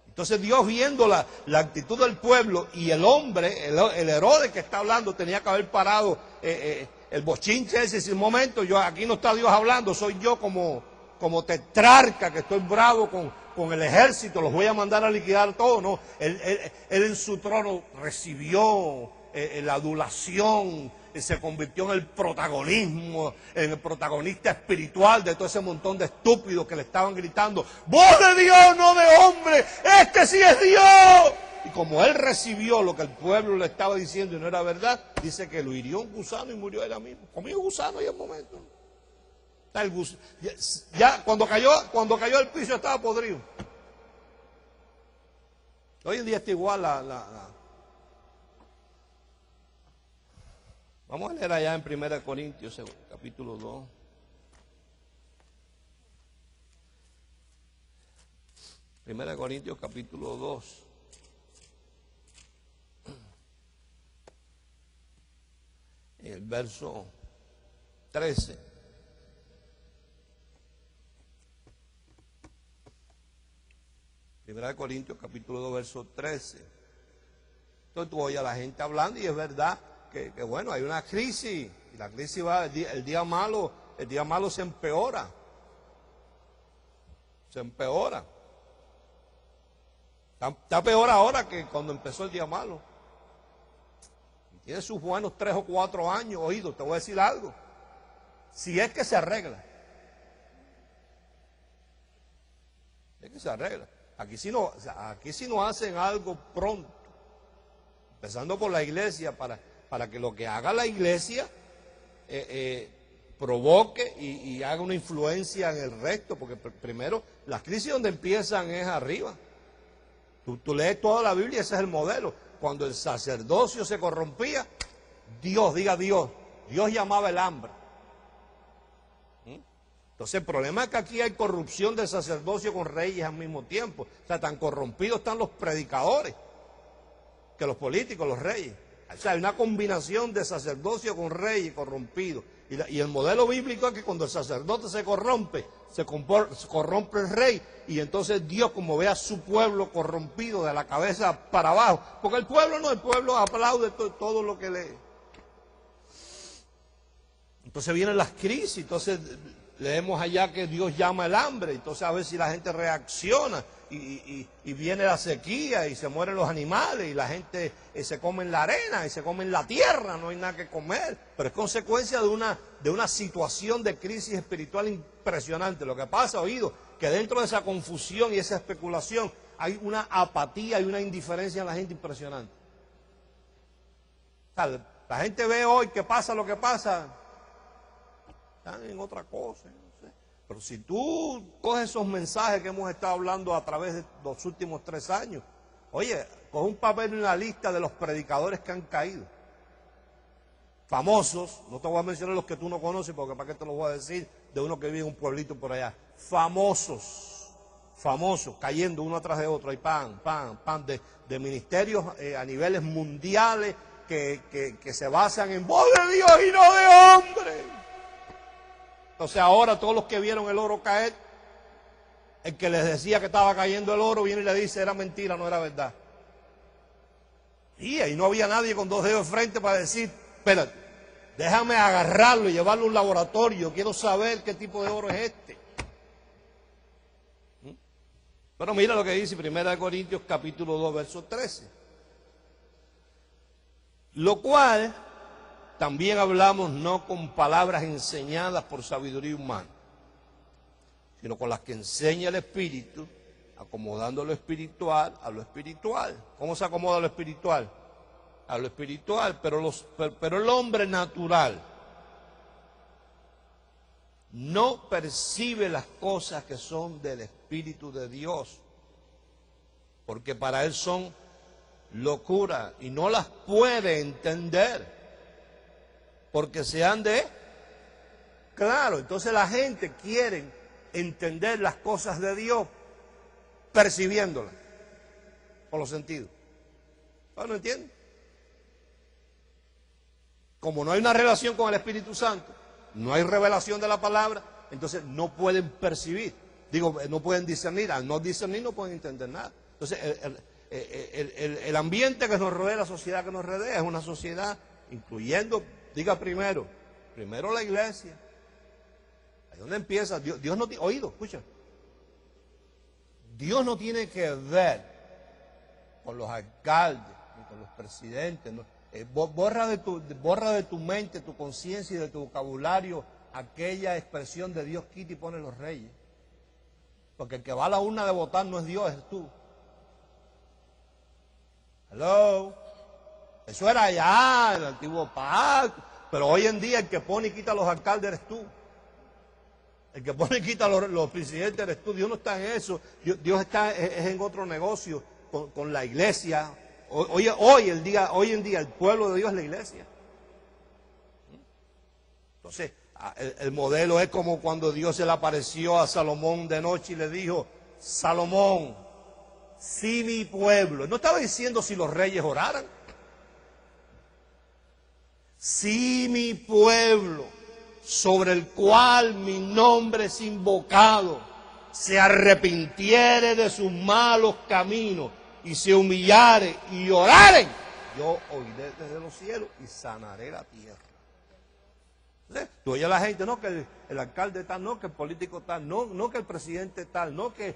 Entonces Dios, viendo la actitud del pueblo, y el hombre, el Herodes que está hablando, tenía que haber parado el bochinche ese, ese momento, aquí no está Dios hablando, soy yo como tetrarca que estoy bravo con el ejército, los voy a mandar a liquidar todo. No, él en su trono recibió la adulación, se convirtió en el protagonismo, en el protagonista espiritual de todo ese montón de estúpidos que le estaban gritando, voz de Dios, no de hombre, este sí es Dios. Y como él recibió lo que el pueblo le estaba diciendo y no era verdad, dice que lo hirió un gusano y murió él mismo. Comió gusano y el momento. Ya cuando cayó al piso estaba podrido. Hoy en día está igual Vamos a leer allá en 1 Corintios, capítulo 2. Primera Corintios, capítulo 2. En el verso 13. Primera de Corintios, capítulo 2, verso 13. Entonces tú oyes a la gente hablando y es verdad que bueno, hay una crisis, y la crisis va, el día malo se empeora. Se empeora. Está peor ahora que cuando empezó el día malo. Tiene sus buenos 3 o 4 años, oído, te voy a decir algo. Si es que se arregla. Es que se arregla. Aquí sí no hacen algo pronto. Empezando por la iglesia, para que lo que haga la iglesia provoque y haga una influencia en el resto. Porque primero, las crisis donde empiezan es arriba. Tú lees toda la Biblia, ese es el modelo. Cuando el sacerdocio se corrompía, Dios llamaba el hambre. Entonces el problema es que aquí hay corrupción del sacerdocio con reyes al mismo tiempo. O sea, tan corrompidos están los predicadores que los políticos, los reyes. O sea, hay una combinación de sacerdocio con reyes corrompidos. Y el modelo bíblico es que cuando el sacerdote se corrompe el rey, y entonces Dios, como ve a su pueblo corrompido de la cabeza para abajo, porque el pueblo aplaude todo lo que lee. Entonces vienen las crisis, entonces leemos allá que Dios llama el hambre, entonces a ver si la gente reacciona, y viene la sequía y se mueren los animales y la gente se come en la arena y se come en la tierra, no hay nada que comer, pero es consecuencia de una situación de crisis espiritual impresionante. Lo que pasa, oído, que dentro de esa confusión y esa especulación hay una apatía y una indiferencia en la gente impresionante. O sea, la gente ve hoy que pasa lo que pasa, están en otra cosa, no sé. Pero si tú coges esos mensajes que hemos estado hablando a través de los últimos 3 años, oye, coge un papel en la lista de los predicadores que han caído. Famosos, no te voy a mencionar los que tú no conoces, porque para qué te los voy a decir de uno que vive en un pueblito por allá. Famosos, cayendo uno atrás de otro, y pan, de ministerios a niveles mundiales que se basan en voz de Dios y no de hombre. Entonces ahora todos los que vieron el oro caer, el que les decía que estaba cayendo el oro viene y le dice, era mentira, no era verdad. Y ahí no había nadie con 2 dedos de frente para decir, espérate, déjame agarrarlo y llevarlo a un laboratorio, quiero saber qué tipo de oro es este. Pero mira lo que dice 1 Corintios capítulo 2, verso 13. Lo cual también hablamos no con palabras enseñadas por sabiduría humana, sino con las que enseña el Espíritu, acomodando lo espiritual a lo espiritual. ¿Cómo se acomoda lo espiritual? A lo espiritual, pero el hombre natural no percibe las cosas que son del Espíritu de Dios, porque para él son locura y no las puede entender, porque se han de... Claro, entonces la gente quiere entender las cosas de Dios percibiéndolas con los sentidos. ¿No entienden? como no hay una relación con el Espíritu Santo, no hay revelación de la palabra, entonces no pueden percibir. Digo, no pueden discernir. Al no discernir no pueden entender nada. Entonces, el ambiente que nos rodea, la sociedad que nos rodea, es una sociedad incluyendo, diga primero la iglesia. Ahí donde empieza. Dios no tiene, oído, escucha. Dios no tiene que ver con los alcaldes, ni con los presidentes. No. Borra de tu mente, tu conciencia y de tu vocabulario aquella expresión de Dios quita y pone los reyes. Porque el que va a la urna de votar no es Dios, es tú. Hello. Eso era allá, el antiguo pacto. Pero hoy en día el que pone y quita a los alcaldes eres tú. El que pone y quita a los presidentes eres tú. Dios no está en eso. Dios está es en otro negocio con la iglesia. Hoy en día el pueblo de Dios es la iglesia. Entonces, el modelo es como cuando Dios se le apareció a Salomón de noche y le dijo: Salomón, si mi pueblo, no estaba diciendo si los reyes oraran, si mi pueblo, sobre el cual mi nombre es invocado, se arrepintiere de sus malos caminos y se humillare y oraren, yo oiré desde los cielos y sanaré la tierra. Tú oyes a la gente, no que el alcalde tal, no que el político tal, no que el presidente tal, no que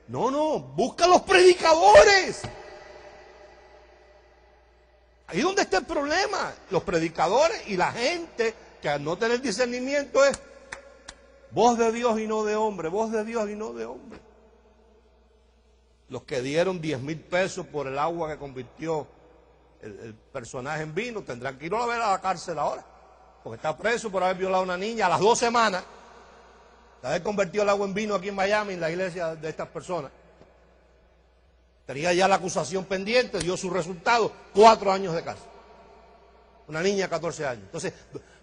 no, busca a los predicadores. Ahí donde está el problema, los predicadores y la gente que al no tener discernimiento es voz de Dios y no de hombre, voz de Dios y no de hombre. Los que dieron 10,000 pesos por el agua que convirtió el personaje en vino tendrán que ir a ver a la cárcel ahora. Porque está preso por haber violado a una niña a las 2 semanas, de haber convertido el agua en vino aquí en Miami, en la iglesia de estas personas. Tenía ya la acusación pendiente, dio su resultado, 4 años de cárcel. Una niña de 14 años. Entonces,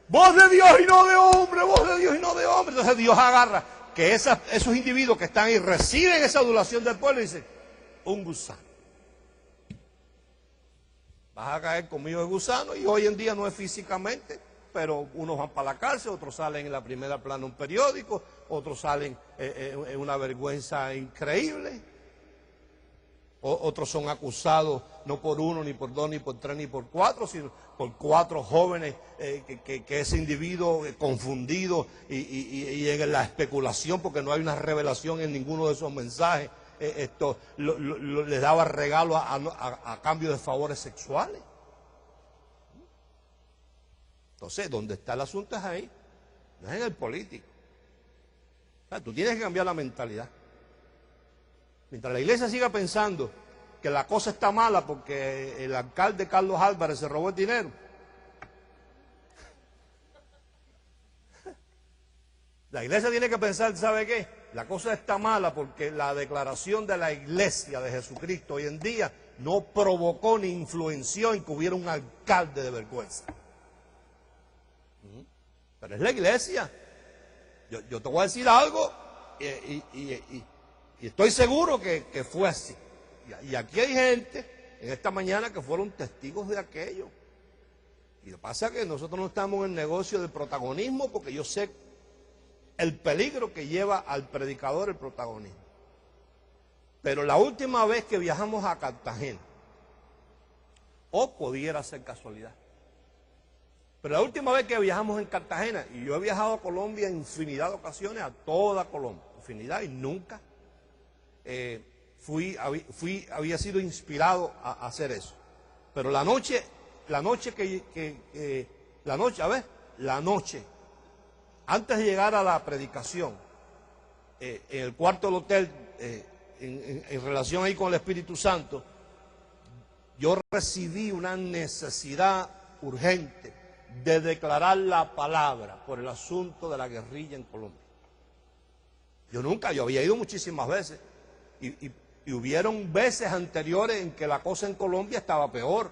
voz de Dios y no de hombre, voz de Dios y no de hombre. Entonces Dios agarra que esos individuos que están ahí reciben esa adulación del pueblo y dicen: un gusano. Vas a caer conmigo de gusano, y hoy en día no es físicamente, pero unos van para la cárcel, otros salen en la primera plana de un periódico, otros salen en una vergüenza increíble, otros son acusados no por 1, ni por 2, ni por 3, ni por 4, sino por 4 jóvenes que ese individuo confundido y en la especulación, porque no hay una revelación en ninguno de esos mensajes, les daba regalos a cambio de favores sexuales. Entonces, ¿dónde está el asunto? Es ahí, no es en el político. O sea, tú tienes que cambiar la mentalidad. Mientras la iglesia siga pensando que la cosa está mala porque el alcalde Carlos Álvarez se robó el dinero, la iglesia tiene que pensar, ¿sabe qué? La cosa está mala porque la declaración de la iglesia de Jesucristo hoy en día no provocó ni influenció en que hubiera un alcalde de vergüenza. Pero es la iglesia. Yo te voy a decir algo y estoy seguro que fue así. Y aquí hay gente en esta mañana que fueron testigos de aquello. Y lo que pasa es que nosotros no estamos en el negocio del protagonismo, porque yo sé el peligro que lleva al predicador el protagonismo. Pero la última vez que viajamos a Cartagena, o pudiera ser casualidad, pero la última vez que viajamos en Cartagena, y yo he viajado a Colombia en infinidad de ocasiones, a toda Colombia, infinidad, y nunca había sido inspirado a hacer eso. Pero la noche, antes de llegar a la predicación, en el cuarto del hotel, en relación ahí con el Espíritu Santo, yo recibí una necesidad urgente de declarar la palabra por el asunto de la guerrilla en Colombia. Yo había ido muchísimas veces y hubieron veces anteriores en que la cosa en Colombia estaba peor,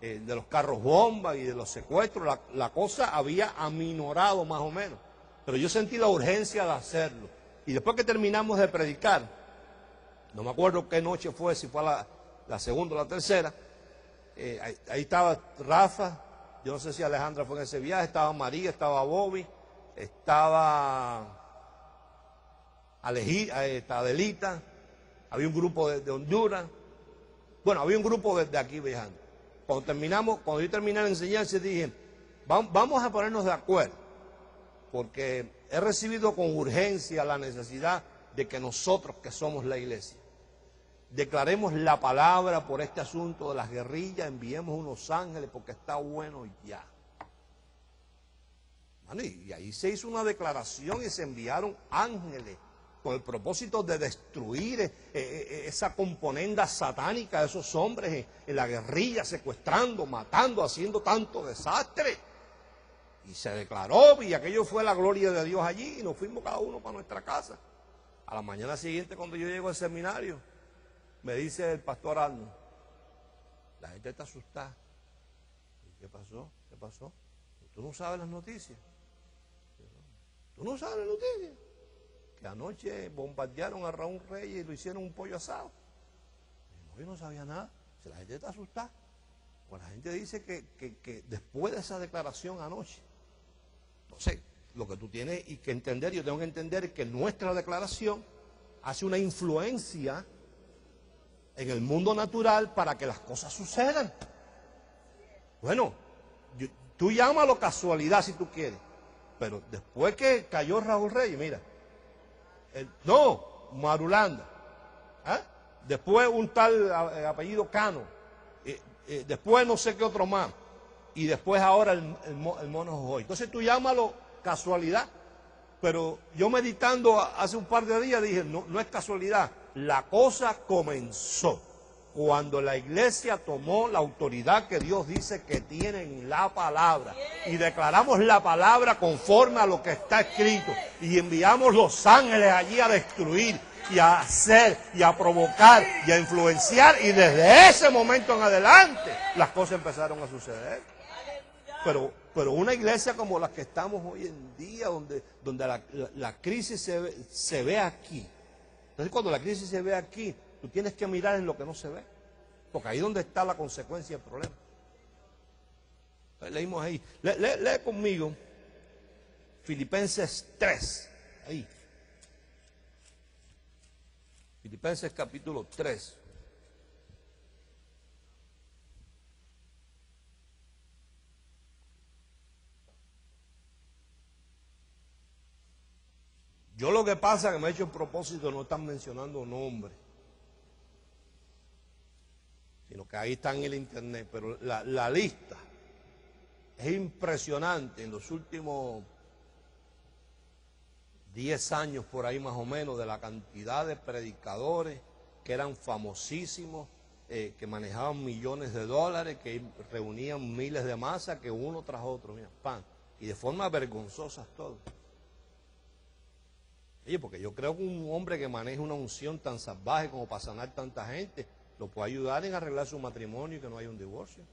de los carros bomba y de los secuestros, la cosa había aminorado más o menos, pero yo sentí la urgencia de hacerlo. Y después que terminamos de predicar, no me acuerdo qué noche fue, si fue la segunda o la tercera, ahí estaba Rafa, yo no sé si Alejandra fue en ese viaje, estaba María, estaba Bobby, estaba Adelita, había un grupo de Honduras, bueno, había un grupo de aquí viajando. Cuando yo terminé la enseñanza, dije, vamos a ponernos de acuerdo, porque he recibido con urgencia la necesidad de que nosotros, que somos la iglesia, declaremos la palabra por este asunto de las guerrillas, enviemos unos ángeles porque está bueno ya. Bueno, y ahí se hizo una declaración y se enviaron ángeles con el propósito de destruir esa componenda satánica de esos hombres en la guerrilla, secuestrando, matando, haciendo tanto desastre. Y se declaró, y aquello fue la gloria de Dios allí, y nos fuimos cada uno para nuestra casa. A la mañana siguiente, cuando yo llego al seminario, me dice el pastor Arnold, la gente está asustada. ¿Qué pasó? ¿Qué pasó? ¿Tú no sabes las noticias? ¿Tú no sabes las noticias? Que anoche bombardearon a Raúl Reyes y lo hicieron un pollo asado. No, yo no sabía nada. La gente está asustada. Pues la gente dice que después de esa declaración anoche, entonces, lo que tú tienes que entender, yo tengo que entender que nuestra declaración hace una influencia en el mundo natural para que las cosas sucedan. Bueno, tú llámalo casualidad si tú quieres, pero después que cayó Raúl Reyes, mira, Marulanda, ¿eh? Después un tal apellido Cano, después no sé qué otro más, y después ahora el mono Jojoy. Entonces tú llámalo casualidad, pero yo meditando hace un par de días dije, no es casualidad, la cosa comenzó cuando la iglesia tomó la autoridad que Dios dice que tiene en la palabra y declaramos la palabra conforme a lo que está escrito y enviamos los ángeles allí a destruir y a hacer y a provocar y a influenciar, y desde ese momento en adelante las cosas empezaron a suceder. Pero una iglesia como la que estamos hoy en día, donde la crisis se ve aquí. Entonces cuando la crisis se ve aquí, tú tienes que mirar en lo que no se ve, porque ahí es donde está la consecuencia del problema. Entonces, leímos ahí, lee conmigo Filipenses 3, ahí. Filipenses capítulo 3. Yo lo que pasa es que me he hecho el propósito, no están mencionando nombres, sino que ahí está en el internet, pero la lista es impresionante. En los últimos 10 años por ahí más o menos, de la cantidad de predicadores que eran famosísimos, que manejaban millones de dólares, que reunían miles de masas, que uno tras otro, mira, pan, y de forma vergonzosa todo. Oye, porque yo creo que un hombre que maneja una unción tan salvaje como para sanar tanta gente, lo puede ayudar en arreglar su matrimonio y que no haya un divorcio.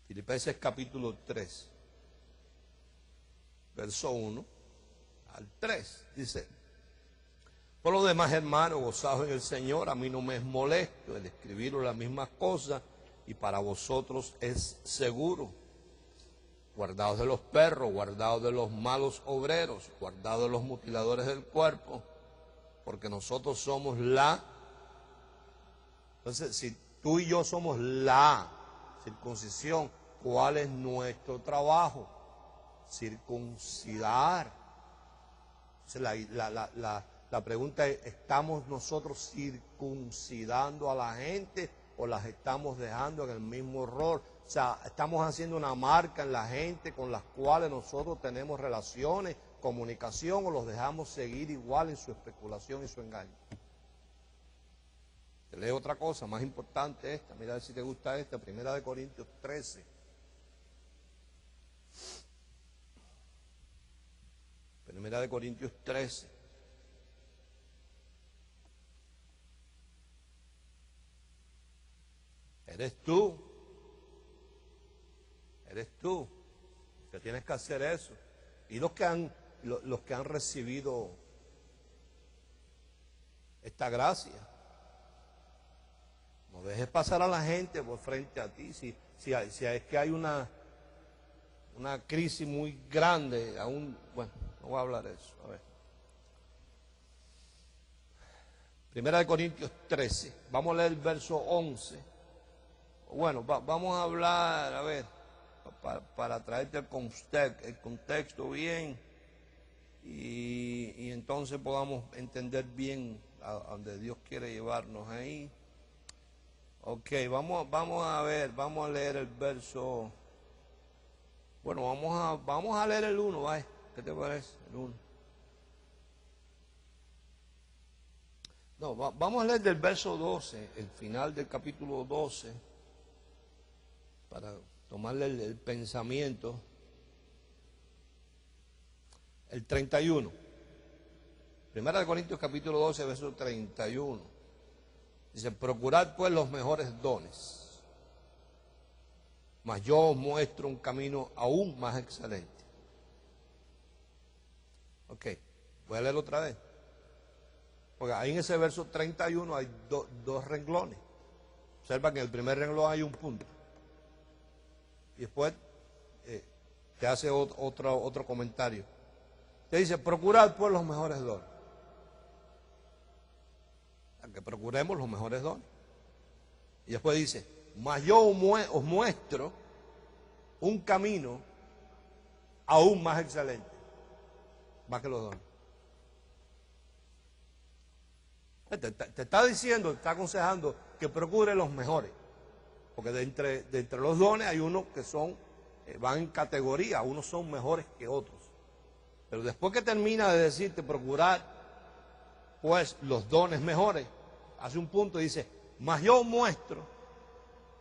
Filipenses capítulo 3, verso 1 al 3, dice: por lo demás, hermanos, gozaos en el Señor, a mí no me es molesto el escribiros las mismas cosas, y para vosotros es seguro. Guardaos de los perros, guardaos de los malos obreros, guardaos de los mutiladores del cuerpo, porque nosotros somos Entonces, si tú y yo somos la circuncisión, ¿cuál es nuestro trabajo? Circuncidar. Entonces, la pregunta es, ¿estamos nosotros circuncidando a la gente o las estamos dejando en el mismo error? O sea, estamos haciendo una marca en la gente con las cuales nosotros tenemos relaciones, comunicación, o los dejamos seguir igual en su especulación y su engaño. Te leo otra cosa más importante esta, mira a ver si te gusta esta, 1 Corintios 13. Primera de Corintios 13. Eres tú que tienes que hacer eso. Y los que han recibido esta gracia, dejes pasar a la gente por frente a ti. Si es que hay una crisis muy grande, aún, bueno, no voy a hablar de eso. A ver. Primera de Corintios 13, vamos a leer el verso 11. Bueno, vamos a hablar, a ver, para traerte el contexto bien y entonces podamos entender bien a donde Dios quiere llevarnos ahí. Ok, vamos a ver, vamos a leer el verso. Bueno, vamos a leer el 1, ¿vale? ¿Qué te parece? El 1. No, vamos a leer del verso 12, el final del capítulo 12, para tomarle el pensamiento. El 31. Primera de Corintios capítulo 12, verso 31. Dice, procurad pues los mejores dones, mas yo os muestro un camino aún más excelente. Ok, voy a leerlo otra vez. Porque ahí en ese verso 31 hay dos renglones. Observa que en el primer renglón hay un punto. Y después te hace otro comentario. Te dice, procurad pues los mejores dones. Que procuremos los mejores dones. Y después dice, mas yo os muestro un camino aún más excelente, más que los dones. Te está diciendo, te está aconsejando que procure los mejores, porque de entre los dones hay unos que van en categoría, unos son mejores que otros. Pero después que termina de decirte procurar pues los dones mejores, hace un punto y dice, mas yo muestro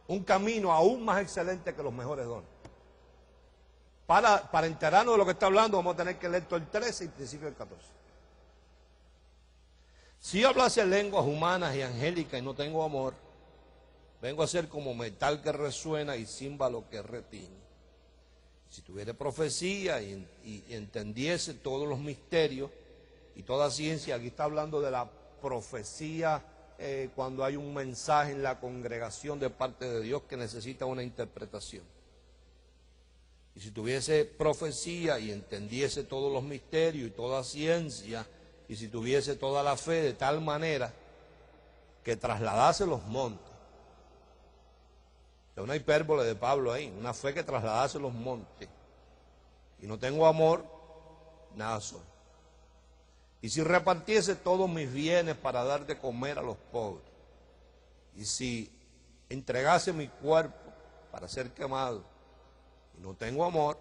un camino aún más excelente que los mejores dones. Para enterarnos de lo que está hablando, vamos a tener que leer todo el 13 y principio del 14. Si yo hablase lenguas humanas y angélicas y no tengo amor, vengo a ser como metal que resuena y címbalo que retiñe. Si tuviera profecía y entendiese todos los misterios y toda ciencia, aquí está hablando de la profecía cuando hay un mensaje en la congregación de parte de Dios que necesita una interpretación. Y si tuviese profecía y entendiese todos los misterios y toda ciencia, y si tuviese toda la fe de tal manera que trasladase los montes. Es una hipérbole de Pablo ahí, una fe que trasladase los montes. Y no tengo amor, nada soy. Y si repartiese todos mis bienes para dar de comer a los pobres, y si entregase mi cuerpo para ser quemado, y no tengo amor,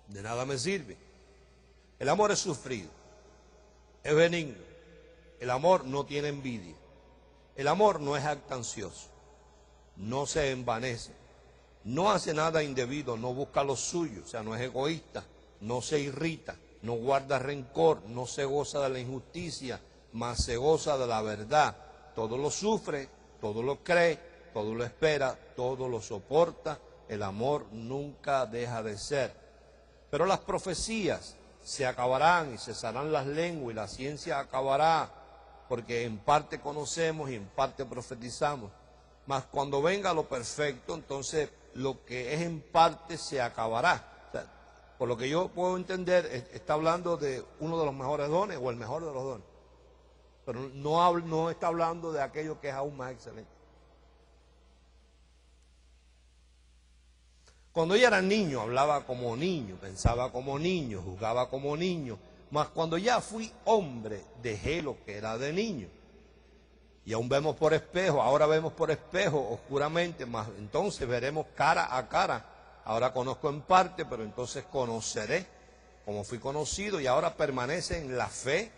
de nada me sirve. El amor es sufrido, es benigno. El amor no tiene envidia. El amor no es jactancioso, no se envanece, no hace nada indebido, no busca lo suyo, o sea, no es egoísta, no se irrita, no guarda rencor, no se goza de la injusticia, mas se goza de la verdad. Todo lo sufre, todo lo cree, todo lo espera, todo lo soporta. El amor nunca deja de ser. Pero las profecías se acabarán y cesarán las lenguas y la ciencia acabará, porque en parte conocemos y en parte profetizamos. Mas cuando venga lo perfecto, entonces lo que es en parte se acabará. O sea, por lo que yo puedo entender, está hablando de uno de los mejores dones o el mejor de los dones. Pero no está hablando de aquello que es aún más excelente. Cuando yo era niño, hablaba como niño, pensaba como niño, jugaba como niño. Mas cuando ya fui hombre, dejé lo que era de niño. Y aún vemos por espejo, ahora vemos por espejo oscuramente, mas entonces veremos cara a cara. Ahora conozco en parte, pero entonces conoceré como fui conocido. Y ahora permanecen la fe,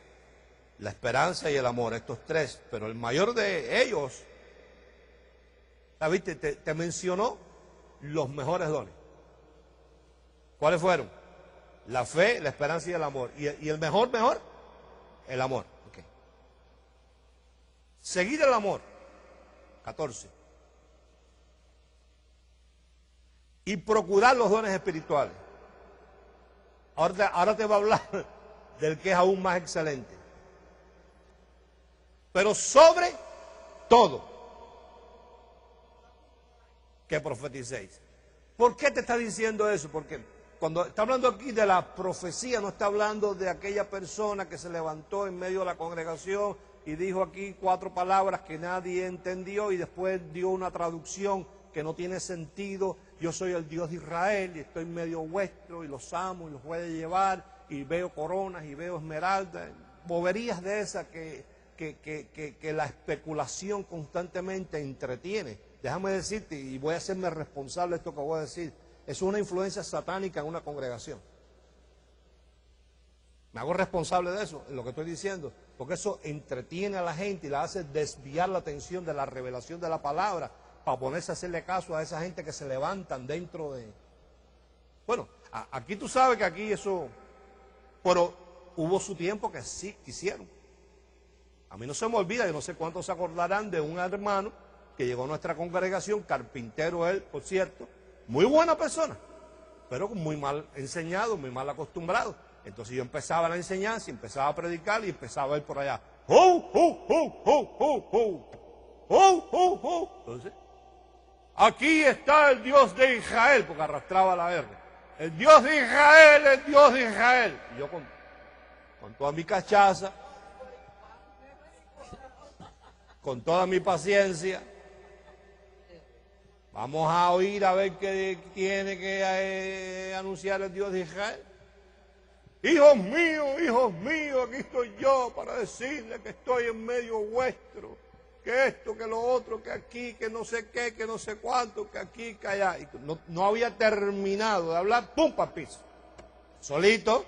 la esperanza y el amor, estos tres. Pero el mayor de ellos, ¿viste? Te mencionó los mejores dones. ¿Cuáles fueron? La fe, la esperanza y el amor. ¿Y el mejor? El amor. Okay. Seguir el amor. 14. Y procurar los dones espirituales. Ahora te va a hablar del que es aún más excelente. Pero sobre todo, que profeticéis. ¿Por qué te está diciendo eso? Porque cuando está hablando aquí de la profecía, no está hablando de aquella persona que se levantó en medio de la congregación y dijo aquí 4 palabras que nadie entendió y después dio una traducción que no tiene sentido. Yo soy el Dios de Israel y estoy en medio vuestro y los amo y los voy a llevar y veo coronas y veo esmeraldas. Boberías de esas que la especulación constantemente entretiene. Déjame decirte, y voy a hacerme responsable de esto que voy a decir, es una influencia satánica en una congregación. Me hago responsable de eso, en lo que estoy diciendo, porque eso entretiene a la gente y la hace desviar la atención de la revelación de la palabra para ponerse a hacerle caso a esa gente que se levantan dentro de... Bueno, aquí tú sabes que aquí eso... Pero hubo su tiempo que sí quisieron. A mí no se me olvida, yo no sé cuántos se acordarán de un hermano que llegó a nuestra congregación, carpintero él, por cierto, muy buena persona, pero muy mal enseñado, muy mal acostumbrado. Entonces yo empezaba la enseñanza, empezaba a predicar y empezaba a ir por allá. ¡Ho, ho, ho, ho, ho, ho! ¡Ho, ho, ho! Entonces, aquí está el Dios de Israel, porque arrastraba la R. El Dios de Israel, el Dios de Israel. Y yo con toda mi cachaza, con toda mi paciencia, vamos a oír a ver qué tiene que anunciar el Dios de Israel. Hijos míos, aquí estoy yo para decirles que estoy en medio vuestro, que esto, que lo otro, que aquí, que no sé qué, que no sé cuánto, que aquí, que allá. Y no había terminado de hablar, ¡pum!, para el piso. Solito,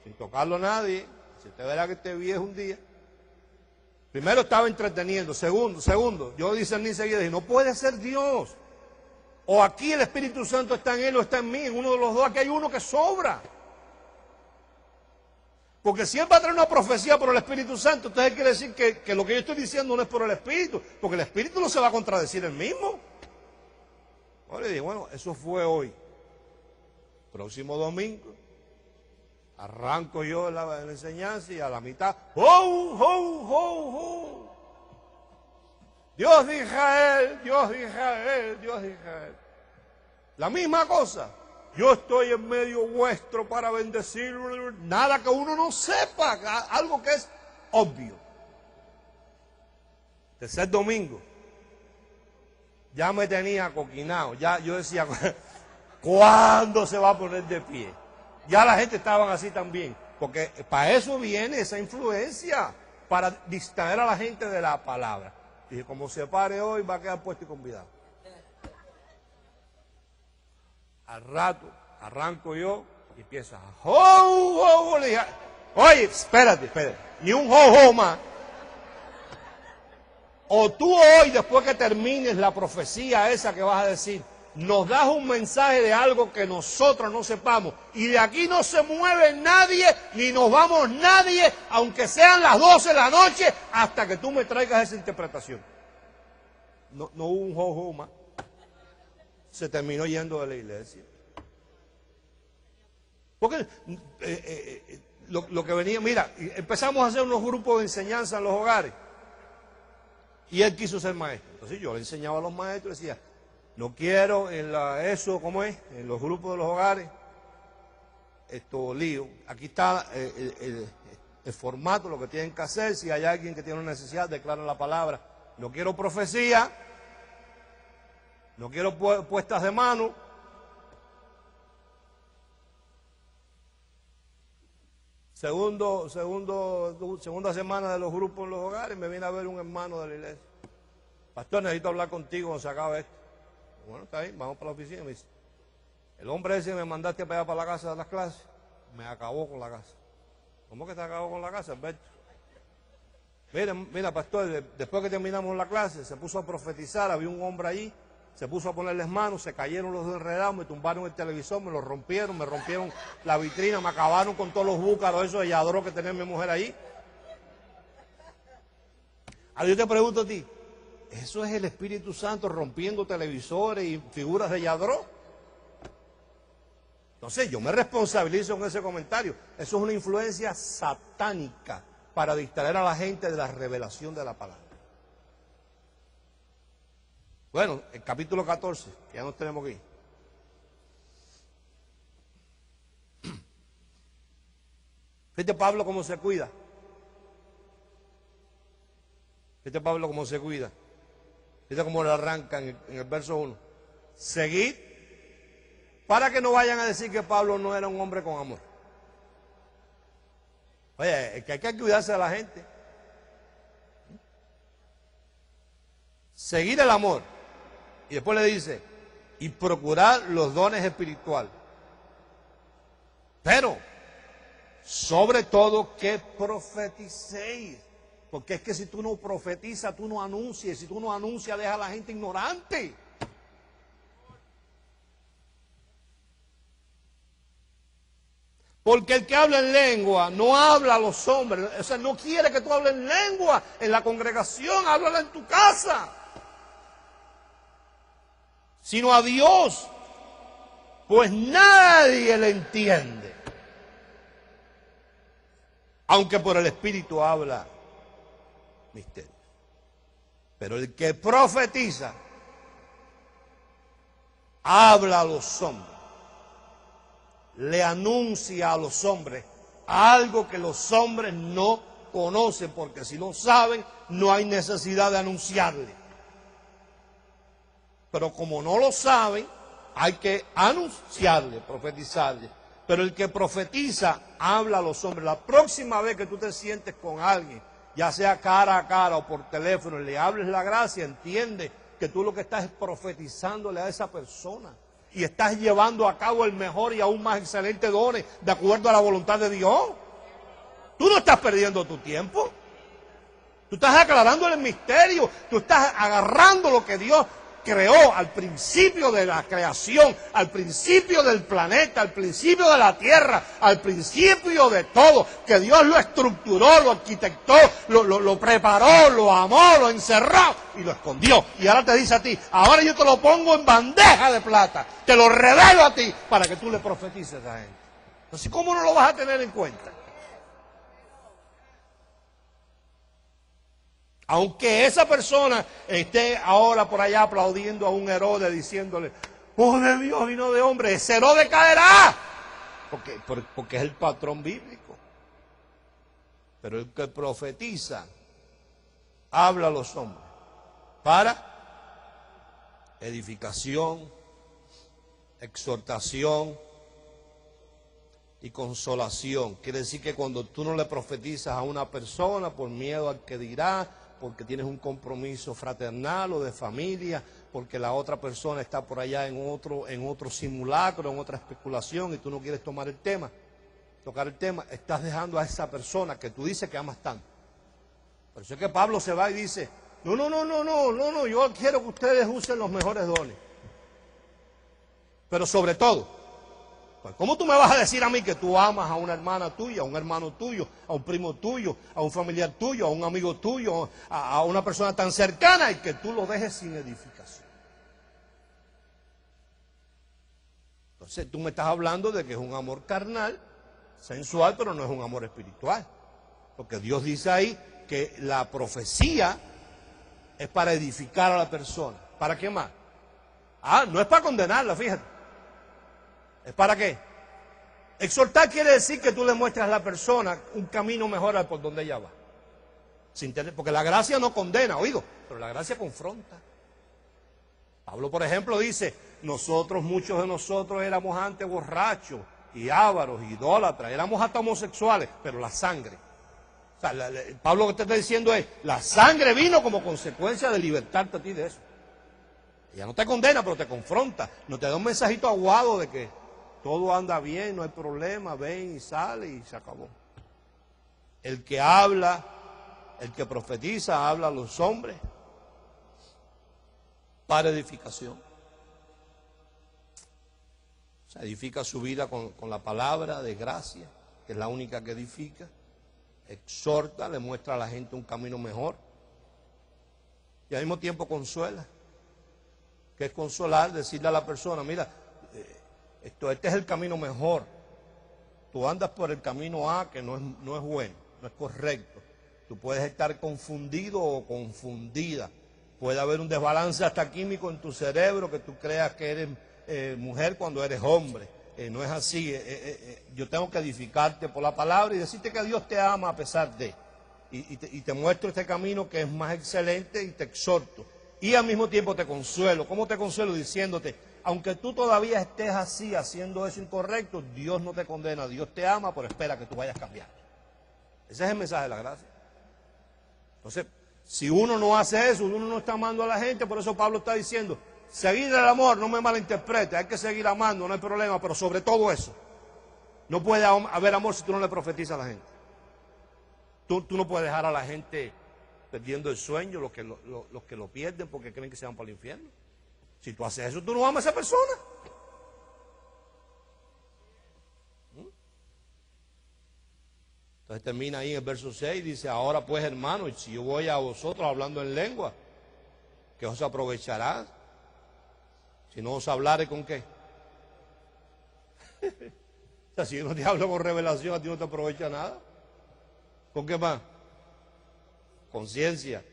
sin tocarlo a nadie. Si usted verá que este viejo un día. Primero estaba entreteniendo, segundo, yo discerní enseguida, dije, no puede ser Dios. O aquí el Espíritu Santo está en él o está en mí, en uno de los dos, aquí hay uno que sobra. Porque si él va a traer una profecía por el Espíritu Santo, entonces quiere decir que lo que yo estoy diciendo no es por el Espíritu, porque el Espíritu no se va a contradecir él mismo. Ahora le dije, bueno, eso fue hoy. Próximo domingo, arranco yo en la enseñanza y a la mitad, ¡ho, ho, ho, ho! Dios de Israel, Dios de Israel, Dios de Israel. La misma cosa. Yo estoy en medio vuestro para bendecir. Nada que uno no sepa, algo que es obvio. Tercer domingo, ya me tenía acoquinado. Ya yo decía, ¿cuándo se va a poner de pie? Ya la gente estaba así también. Porque para eso viene esa influencia, para distraer a la gente de la palabra. Dije, como se pare hoy, va a quedar puesto y convidado. Al rato, arranco yo y empieza, ¡ho, ho! Le dije, oye, espérate, ni un ho más. O tú hoy, después que termines la profecía esa que vas a decir, nos das un mensaje de algo que nosotros no sepamos, y de aquí no se mueve nadie, ni nos vamos nadie, aunque sean las 12 de la noche, hasta que tú me traigas esa interpretación. No hubo un ho más. Se terminó yendo de la iglesia. Porque lo que venía, mira, empezamos a hacer unos grupos de enseñanza en los hogares. Y él quiso ser maestro. Entonces yo le enseñaba a los maestros y decía, no quiero ¿cómo es? En los grupos de los hogares, lío. Aquí está el formato, lo que tienen que hacer. Si hay alguien que tiene una necesidad, declaran la palabra. No quiero profecía. No quiero puestas de mano. Segunda semana de los grupos en los hogares, me viene a ver un hermano de la iglesia. Pastor, necesito hablar contigo cuando se acabe esto. Bueno, está bien, vamos para la oficina. Me dice, el hombre ese me mandaste para allá para la casa de las clases, me acabó con la casa. ¿Cómo que te acabó con la casa, Alberto? Mira, pastor, después que terminamos la clase, se puso a profetizar, había un hombre allí, se puso a ponerles manos, se cayeron los dos enredados, me tumbaron el televisor, me lo rompieron, me rompieron la vitrina, me acabaron con todos los búcaros, esos de Yadró que tenía mi mujer allí. Ahora yo te pregunto a ti, ¿eso es el Espíritu Santo rompiendo televisores y figuras de Yadró? Entonces yo me responsabilizo en ese comentario. Eso es una influencia satánica para distraer a la gente de la revelación de la palabra. Bueno, el capítulo 14, que ya nos tenemos aquí. Fíjate Pablo cómo se cuida. Fíjate Pablo cómo se cuida. Fíjate cómo le arranca en el verso 1. Seguid, para que no vayan a decir que Pablo no era un hombre con amor. Oye, es que hay que cuidarse de la gente. Seguir el amor. Y después le dice, y procurar los dones espirituales. Pero, sobre todo, que profeticéis. Porque es que si tú no profetizas, tú no anuncias. Si tú no anuncias, deja a la gente ignorante. Porque el que habla en lengua no habla a los hombres. O sea, no quiere que tú hables en lengua en la congregación, háblala en tu casa. Sino a Dios, pues nadie le entiende. Aunque por el Espíritu habla misterios. Pero el que profetiza, habla a los hombres. Le anuncia a los hombres algo que los hombres no conocen, porque si no saben, no hay necesidad de anunciarle. Pero como no lo saben, hay que anunciarle, profetizarle. Pero el que profetiza, habla a los hombres. La próxima vez que tú te sientes con alguien, ya sea cara a cara o por teléfono, y le hables la gracia, entiende que tú lo que estás es profetizándole a esa persona. Y estás llevando a cabo el mejor y aún más excelente dones de acuerdo a la voluntad de Dios. Tú no estás perdiendo tu tiempo. Tú estás aclarando el misterio. Tú estás agarrando lo que Dios creó al principio de la creación, al principio del planeta, al principio de la tierra, al principio de todo, que Dios lo estructuró, lo arquitectó, lo preparó, lo amó, lo encerró y lo escondió. Y ahora te dice a ti, ahora yo te lo pongo en bandeja de plata, te lo revelo a ti para que tú le profetices a esa gente. Entonces, ¿cómo no lo vas a tener en cuenta? Aunque esa persona esté ahora por allá aplaudiendo a un Herodes diciéndole, oh de Dios y no de hombre, ese Herodes caerá. Porque es el patrón bíblico. Pero el que profetiza, habla a los hombres para edificación, exhortación y consolación. Quiere decir que cuando tú no le profetizas a una persona por miedo al que dirá, porque tienes un compromiso fraternal o de familia, porque la otra persona está por allá en otro simulacro, en otra especulación y tú no quieres tocar el tema, estás dejando a esa persona que tú dices que amas tanto. Por eso es que Pablo se va y dice, no, yo quiero que ustedes usen los mejores dones. Pero sobre todo, pues, ¿cómo tú me vas a decir a mí que tú amas a una hermana tuya, a un hermano tuyo, a un primo tuyo, a un familiar tuyo, a un amigo tuyo, a una persona tan cercana y que tú lo dejes sin edificación? Entonces tú me estás hablando de que es un amor carnal, sensual, pero no es un amor espiritual. Porque Dios dice ahí que la profecía es para edificar a la persona. ¿Para qué más? No es para condenarla, fíjate. ¿Es para qué? Exhortar quiere decir que tú le muestras a la persona un camino mejor por donde ella va. Porque la gracia no condena, oído, pero la gracia confronta. Pablo, por ejemplo, dice, muchos de nosotros éramos antes borrachos y ávaros, idólatras, éramos hasta homosexuales, pero la sangre. O sea, Pablo lo que te está diciendo es, la sangre vino como consecuencia de libertarte a ti de eso. Ella no te condena, pero te confronta. No te da un mensajito aguado de que todo anda bien, no hay problema, ven y sale y se acabó. El que habla, el que profetiza, habla a los hombres para edificación. O sea, edifica su vida con la palabra de gracia, que es la única que edifica. Exhorta, le muestra a la gente un camino mejor. Y al mismo tiempo consuela. Que es consolar, decirle a la persona, mira, este es el camino mejor. Tú andas por el camino A que no es bueno, no es correcto. Tú puedes estar confundido o confundida. puede haber un desbalance hasta químico en tu cerebro, que tú creas que eres mujer cuando eres hombre. No es así. Yo tengo que edificarte por la palabra y decirte que Dios te ama a pesar de. Y te muestro este camino que es más excelente y te exhorto. Y al mismo tiempo te consuelo. ¿Cómo te consuelo? Diciéndote, aunque tú todavía estés así, haciendo eso incorrecto, Dios no te condena, Dios te ama, pero espera que tú vayas cambiando. Ese es el mensaje de la gracia. Entonces, si uno no hace eso, uno no está amando a la gente, por eso Pablo está diciendo, seguir el amor, no me malinterprete, hay que seguir amando, no hay problema, pero sobre todo eso, no puede haber amor si tú no le profetizas a la gente. Tú no puedes dejar a la gente perdiendo el sueño, los que lo pierden porque creen que se van para el infierno. Si tú haces eso, tú no amas a esa persona. Entonces termina ahí en el verso 6, dice, ahora pues hermanos, si yo voy a vosotros hablando en lengua, ¿qué os aprovechará? Si no os hablare con qué. O sea, si yo no te hablo con revelación, a ti no te aprovecha nada. ¿Con qué más? Con ciencia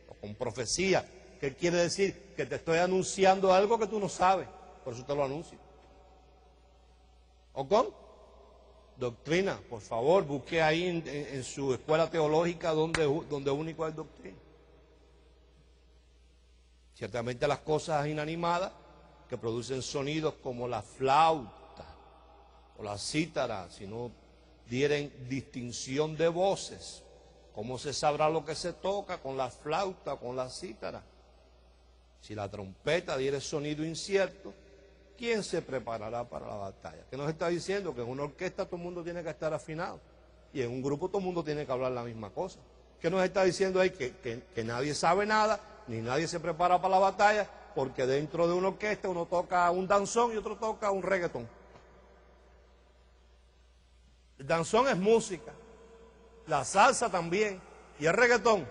o con profecía. ¿Qué quiere decir? Que te estoy anunciando algo que tú no sabes, por eso te lo anuncio. ¿O con? Doctrina, por favor, busque ahí en su escuela teológica donde único hay doctrina. Ciertamente las cosas inanimadas que producen sonidos como la flauta o la cítara, si no dieren distinción de voces, ¿cómo se sabrá lo que se toca con la flauta o con la cítara? Si la trompeta diere sonido incierto, ¿quién se preparará para la batalla? ¿Qué nos está diciendo? Que en una orquesta todo el mundo tiene que estar afinado y en un grupo todo el mundo tiene que hablar la misma cosa. ¿Qué nos está diciendo ahí? Que nadie sabe nada, ni nadie se prepara para la batalla, porque dentro de una orquesta uno toca un danzón y otro toca un reggaetón. El danzón es música, la salsa también, y el reggaetón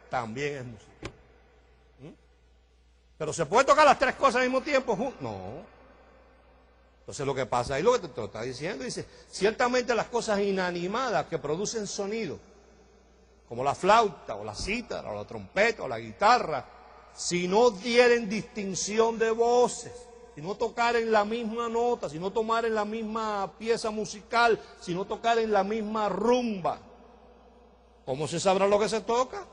también es música. Pero ¿se puede tocar las tres cosas al mismo tiempo? No. Entonces lo que pasa ahí, lo que te lo está diciendo, dice, ciertamente las cosas inanimadas que producen sonido, como la flauta, o la cítara, o la trompeta, o la guitarra, si no dieren distinción de voces, si no tocaren la misma nota, si no tomaren la misma pieza musical, si no tocaren la misma rumba, ¿cómo se sabrá lo que se toca?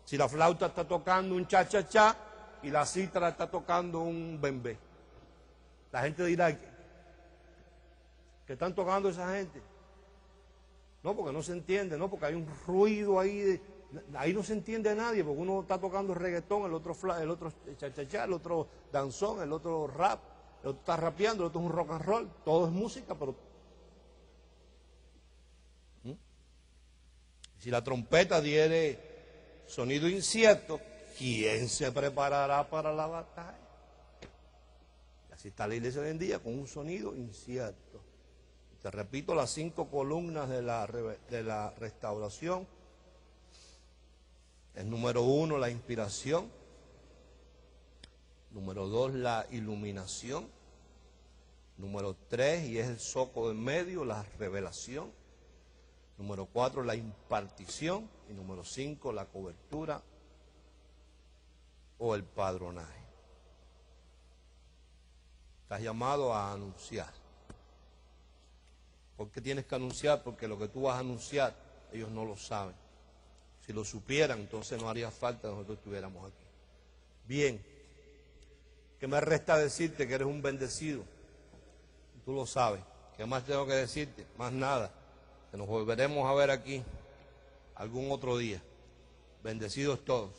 Si la flauta está tocando un cha-cha-cha y la cítara está tocando un bembé. La gente dirá, ¿qué están tocando esa gente? No, porque no se entiende, no, porque hay un ruido ahí, ahí no se entiende a nadie, porque uno está tocando reggaetón, el otro cha-cha-cha, el otro danzón, el otro rap, el otro está rapeando, el otro es un rock and roll, todo es música, pero... Si la trompeta diere sonido incierto, ¿quién se preparará para la batalla? Y así está la iglesia hoy en día, con un sonido incierto. Te repito, las 5 columnas de la restauración. El número 1, la inspiración. Número 2, la iluminación. Número 3, y es el zoco en medio, la revelación. Número 4, la impartición. Y número 5, la cobertura o el padronaje. Estás llamado a anunciar. ¿Por qué tienes que anunciar? Porque lo que tú vas a anunciar, ellos no lo saben. Si lo supieran, entonces no haría falta que nosotros estuviéramos aquí. Bien, ¿qué me resta decirte? Que eres un bendecido. Tú lo sabes. ¿Qué más tengo que decirte? Más nada. Que nos volveremos a ver aquí algún otro día. Bendecidos todos.